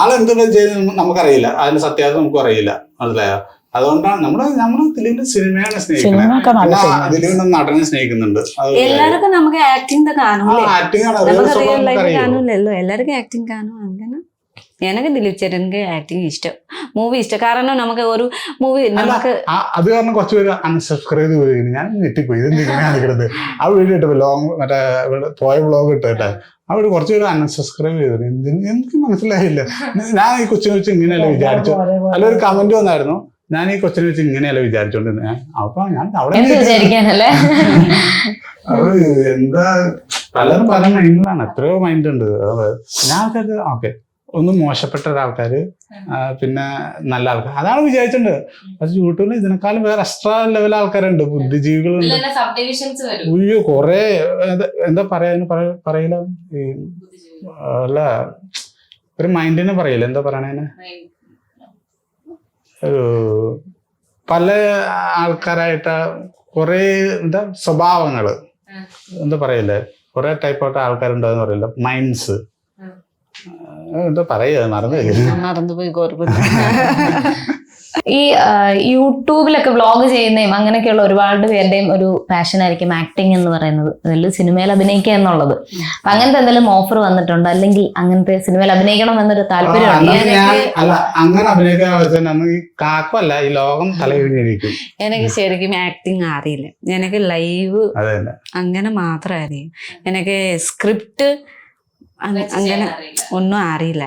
ആളെന്തും ചെയ്യുന്നത് നമുക്കറിയില്ല, അതിന്റെ സത്യാവസ്ഥ നമുക്കും അറിയില്ല, മനസ്സിലായോ? അതുകൊണ്ടാണ് നമ്മള് ദിലീപിന്റെ സിനിമയാണ് സ്നേഹിക്കുന്നത്. ദിലീപിന്റെ നടനെ സ്നേഹിക്കുന്നുണ്ട്. എല്ലാവർക്കും നമുക്ക് ആക്ടിങ് കാണൂലേ, കാണൂലല്ലോ, എല്ലാവർക്കും ആക്ടിങ് കാണും. അങ്ങനെ എനിക്ക് ദിലീപ് ചേട്ടൻ്റെ ആക്ടിങ് ഇഷ്ടം, മൂവി ഇഷ്ടം. കാരണം നമുക്ക് ഒരു മൂവി നമുക്ക് അത് കാരണം കുറച്ച് പേര് അൺസബ്സ്ക്രൈബ് ചെയ്ത് ഞാൻ ഞെട്ടിപ്പോയി, ഇതെന്തിനാണിക്കുന്നത്. ആ വീഡിയോ ഇട്ടപ്പോ ലോങ് മറ്റേ പോയ വ്ളോഗ് ഇട്ടിട്ടെ അവിടെ കുറച്ച് പേര് അൺസബ്സ്ക്രൈബ് ചെയ്തു. എനിക്ക് മനസ്സിലായില്ല. ഞാൻ ഈ കൊച്ചിനെ വെച്ച് ഇങ്ങനെയല്ല വിചാരിച്ചു. അതിലൊരു കമന്റ് വന്നായിരുന്നു, ഞാൻ ഈ കൊച്ചിനെ വെച്ച് ഇങ്ങനെയല്ല വിചാരിച്ചോണ്ടിരുന്നത്. അപ്പൊ ഞാൻ അവിടെ എന്താ പലരും പല മൈൻഡിലാണ്, എത്രയോ മൈൻഡ് ഉണ്ട്. ഞാൻ ഓക്കെ ഒന്ന് മോശപ്പെട്ട ഒരാൾക്കാര്, പിന്നെ നല്ല ആൾക്കാർ, അതാണ് വിചാരിച്ചിട്ടുണ്ട്. പക്ഷെ യൂട്യൂബിൽ ഇതിനേക്കാളും വേറെ എക്സ്ട്രാ ലെവൽ ആൾക്കാരുണ്ട്, ബുദ്ധിജീവികളുണ്ട്. ഉയ്യോ കൊറേ എന്താ പറയില്ല, ഈ അല്ല ഒരു മൈൻഡിനെ പറയില്ല, എന്താ പറയണേന്, ഒരു പല ആൾക്കാരായിട്ട് കുറെ എന്താ സ്വഭാവങ്ങള്, എന്താ പറയില്ലേ, കുറെ ടൈപ്പ് ആയിട്ട് ആൾക്കാരുണ്ടെന്ന് പറയില്ല, മൈൻഡ്സ്, എന്താ പറയാ, മറന്നുപോയി. ഈ യൂട്യൂബിലൊക്കെ വ്ളോഗ് ചെയ്യുന്നതും അങ്ങനെയൊക്കെയുള്ള ഒരുപാട് പേരുടെയും ഒരു പാഷൻ ആയിരിക്കും ആക്ടിങ് എന്ന് പറയുന്നത്, അതിൽ സിനിമയിൽ അഭിനയിക്കുക എന്നുള്ളത്. അപ്പൊ അങ്ങനത്തെ എന്തെങ്കിലും ഓഫർ വന്നിട്ടുണ്ടോ, അല്ലെങ്കിൽ അങ്ങനത്തെ സിനിമയിൽ അഭിനയിക്കണം എന്നൊരു താല്പര്യമുണ്ടോ? അങ്ങനെ അഭിനയിക്കാൻ ആവശ്യം ഈ കാക്കല്ല, ഈ ലോകം തലയിഴിഞ്ഞിരിക്കും. എനിക്ക് ശരിക്കും ആക്ടിങ് അറിയില്ല. എനിക്ക് ലൈവ് അതെ അങ്ങനെ മാത്രം അറിയും. എനിക്ക് സ്ക്രിപ്റ്റ് അങ്ങനെ ഒന്നും അറിയില്ല.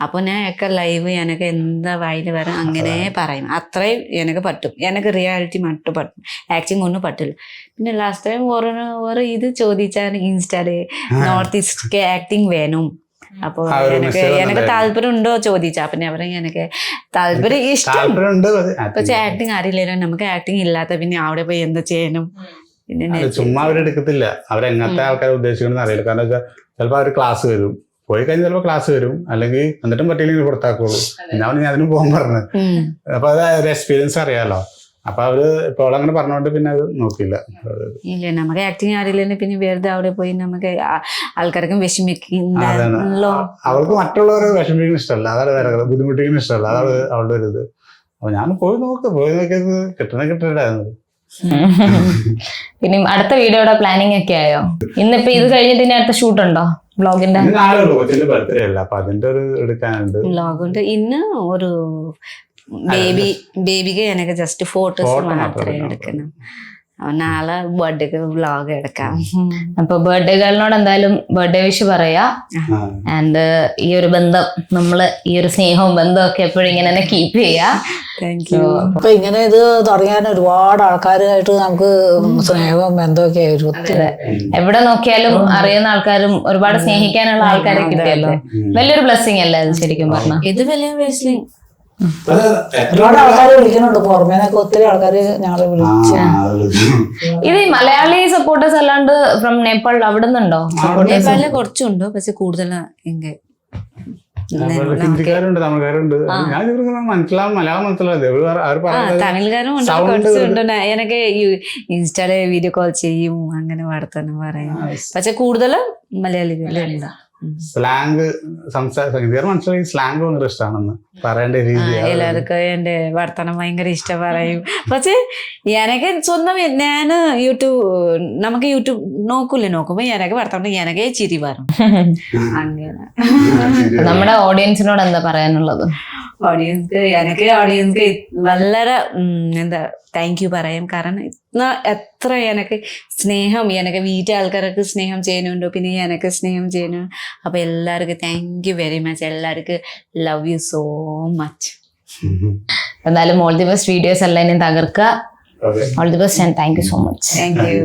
അപ്പൊ ഞാൻ ഒക്കെ ലൈവ് എനിക്ക് എന്താ വായില് വരും അങ്ങനെ പറയും. അത്രയും എനിക്ക് പറ്റും. എനിക്ക് റിയാലിറ്റി മറ്റും പറ്റും, ആക്ടിങ് ഒന്നും പറ്റില്ല. പിന്നെ ലാസ്റ്റ് ടൈം ഒരു ഇത് ചോദിച്ചാൽ ഇൻസ്റ്റാല് നോർത്ത് ഈസ്റ്റ് ആക്ടിങ് വേണം. അപ്പൊ എനിക്ക് താല്പര്യം ഉണ്ടോ ചോദിച്ചാ, പിന്നെ അവരെ എനിക്ക് താല്പര്യം ഇഷ്ടം, പക്ഷെ ആക്ടിങ് അറിയില്ലല്ലോ. നമുക്ക് ആക്ടിങ് ഇല്ലാത്ത പിന്നെ അവിടെ പോയി എന്താ ചെയ്യണം? പിന്നെ ചുമ്മാ അവരെടുക്കത്തില്ല, അവരെങ്ങനത്തെ ആൾക്കാരെ ഉദ്ദേശിക്കണമെന്ന് അറിയില്ല. കാരണം വെച്ചാൽ ചിലപ്പോൾ അവർ ക്ലാസ് വരും, പോയി കഴിഞ്ഞാൽ ചിലപ്പോൾ ക്ലാസ് വരും, അല്ലെങ്കിൽ എന്നിട്ടും പറ്റിയില്ലെങ്കിൽ പുറത്താക്കുള്ളൂ. പിന്നെ അവന് ഞാൻ അതിന് പോകാൻ പറഞ്ഞത്. അപ്പൊ അത് ഒരു എക്സ്പീരിയൻസ് അറിയാലോ. അപ്പൊ അവര് ഇപ്പോൾ അങ്ങനെ പറഞ്ഞോണ്ട് പിന്നെ അത് നോക്കില്ല. ഇല്ല, നമുക്ക് ആക്ടിങ് അറിയില്ലെങ്കിൽ പിന്നെ വെറുതെ അവിടെ പോയി നമുക്ക് ആൾക്കാർക്കും വിഷമിക്കുന്നല്ലോ. അവർക്ക് മറ്റുള്ളവരെ വിഷമിക്കുന്ന ഇഷ്ടമല്ല, അതാണ് വേറെ ബുദ്ധിമുട്ടിക്കുന്ന ഇഷ്ടമല്ല, അതാണ് അവളുടെ ഒരു ഇത്. അപ്പൊ ഞാൻ പോയി നോക്കിയത് കിട്ടണ്ടായിരുന്നു. പിന്നെ അടുത്ത വീഡിയോയുടെ പ്ലാനിങ് ഒക്കെ ആയോ? ഇന്നിപ്പോ ഇത് കഴിഞ്ഞിട്ട് ഇനി അടുത്ത ഷൂട്ട് ഉണ്ടോ വ്ളോഗിന്റെ? ബർത്ത്ഡേ അല്ല, അപ്പൊ അതിന്റെ ഒരു എടുക്കാനുണ്ട്. വ്ളോഗുണ്ട് ഇന്ന്. ഒരു ബേബിക്ക് എനിക്ക് ജസ്റ്റ് ഫോട്ടോസ് മാത്രമേ എടുക്കണം. നാളെ ബർത്ത്ഡേക്ക് വ്ളോഗ് എടുക്കാം. അപ്പൊ ബർത്ത്ഡേ ഗേളിനോട് എന്തായാലും ബർത്ത്ഡേ വിഷ് പറയാ. ആൻഡ് ഈ ഒരു ബന്ധം, നമ്മള് ഈ ഒരു സ്നേഹവും ബന്ധവും ഒക്കെ എപ്പോഴും ഇങ്ങനെ തന്നെ കീപ്പ് ചെയ്യാ. Thank you. അപ്പൊ ഇങ്ങനെ ഇത് തുടങ്ങാൻ ഒരുപാട് ആൾക്കാരുമായിട്ട് നമുക്ക് സ്നേഹവും ബന്ധമൊക്കെ ഒത്തിരി. എവിടെ നോക്കിയാലും അറിയുന്ന ആൾക്കാരും ഒരുപാട് സ്നേഹിക്കാനുള്ള ആൾക്കാരെ കിട്ടിയല്ലോ. വലിയൊരു ബ്ലെസ്സിങ് അല്ലേ അത് ശരിക്കും പറഞ്ഞ? ഇത് വലിയ ബ്ലെസ്സിങ്. ഒരുപാട് ആൾക്കാർ വിളിക്കുന്നുണ്ട്, പുറമേന്നൊക്കെ ഒത്തിരി ആൾക്കാര് ഞങ്ങളെ വിളിച്ചു. ഇത് ഈ മലയാളി സപ്പോർട്ടേഴ്സ് അല്ലാണ്ട് ഫ്രം നേപ്പാൾ അവിടെ നിന്നുണ്ടോ? നേപ്പാളില് കുറച്ചുണ്ടോ, പക്ഷെ കൂടുതൽ ഹിന്ദിക്കാരുണ്ട്, തമിഴ്ക്കാരുണ്ട്. ഞാൻ മനസ്സിലാവും, മലയാളം മനസ്സിലാവും. തമിഴ്കാരും ഉണ്ട്, കുറച്ചുണ്ട്. എനിക്ക് ഇൻസ്റ്റാലെ വീഡിയോ കോൾ ചെയ്യും, അങ്ങനെ വർത്തമാനം പറയും. പക്ഷെ കൂടുതൽ മലയാളികളുണ്ട്. സ്ലാങ് സംസാരിക്കാൻ മനസ്സിലായി. സ്ലാങ് ഭയങ്കര ഇഷ്ടമാണെന്ന് പറയേണ്ട രീതി. എല്ലാവർക്കും എന്റെ വർത്തമാനം ഭയങ്കര ഇഷ്ടം പറയും. പക്ഷെ എനിക്ക് സ്വന്തം ഞാൻ നമുക്ക് യൂട്യൂബ് നോക്കുമ്പോ എനിക്ക് വർത്തമാനം എനിക്കേ ചിരി വരും. അങ്ങനെ നമ്മുടെ ഓഡിയൻസിനോട് എന്താ പറയാനുള്ളത്? ഓഡിയൻസ് വളരെ എന്താ താങ്ക് യു പറയാം. കാരണം എത്ര എനിക്ക് സ്നേഹം, എനിക്ക് വീട്ടിലെ ആൾക്കാർക്ക് സ്നേഹം ചെയ്യുന്നുണ്ടോ, പിന്നെ എനിക്ക് സ്നേഹം ചെയ്യുന്നു. അപ്പൊ എല്ലാവർക്കും താങ്ക് യു വെരി മച്ച്. എല്ലാവർക്കും ലവ് യു സോ മച്ച്. എന്തായാലും ഓൾ ദി ബെസ്റ്റ്. വീഡിയോസ് എല്ലാം ഇനി തകർക്കുക. All the best and thank you so much. Thank you.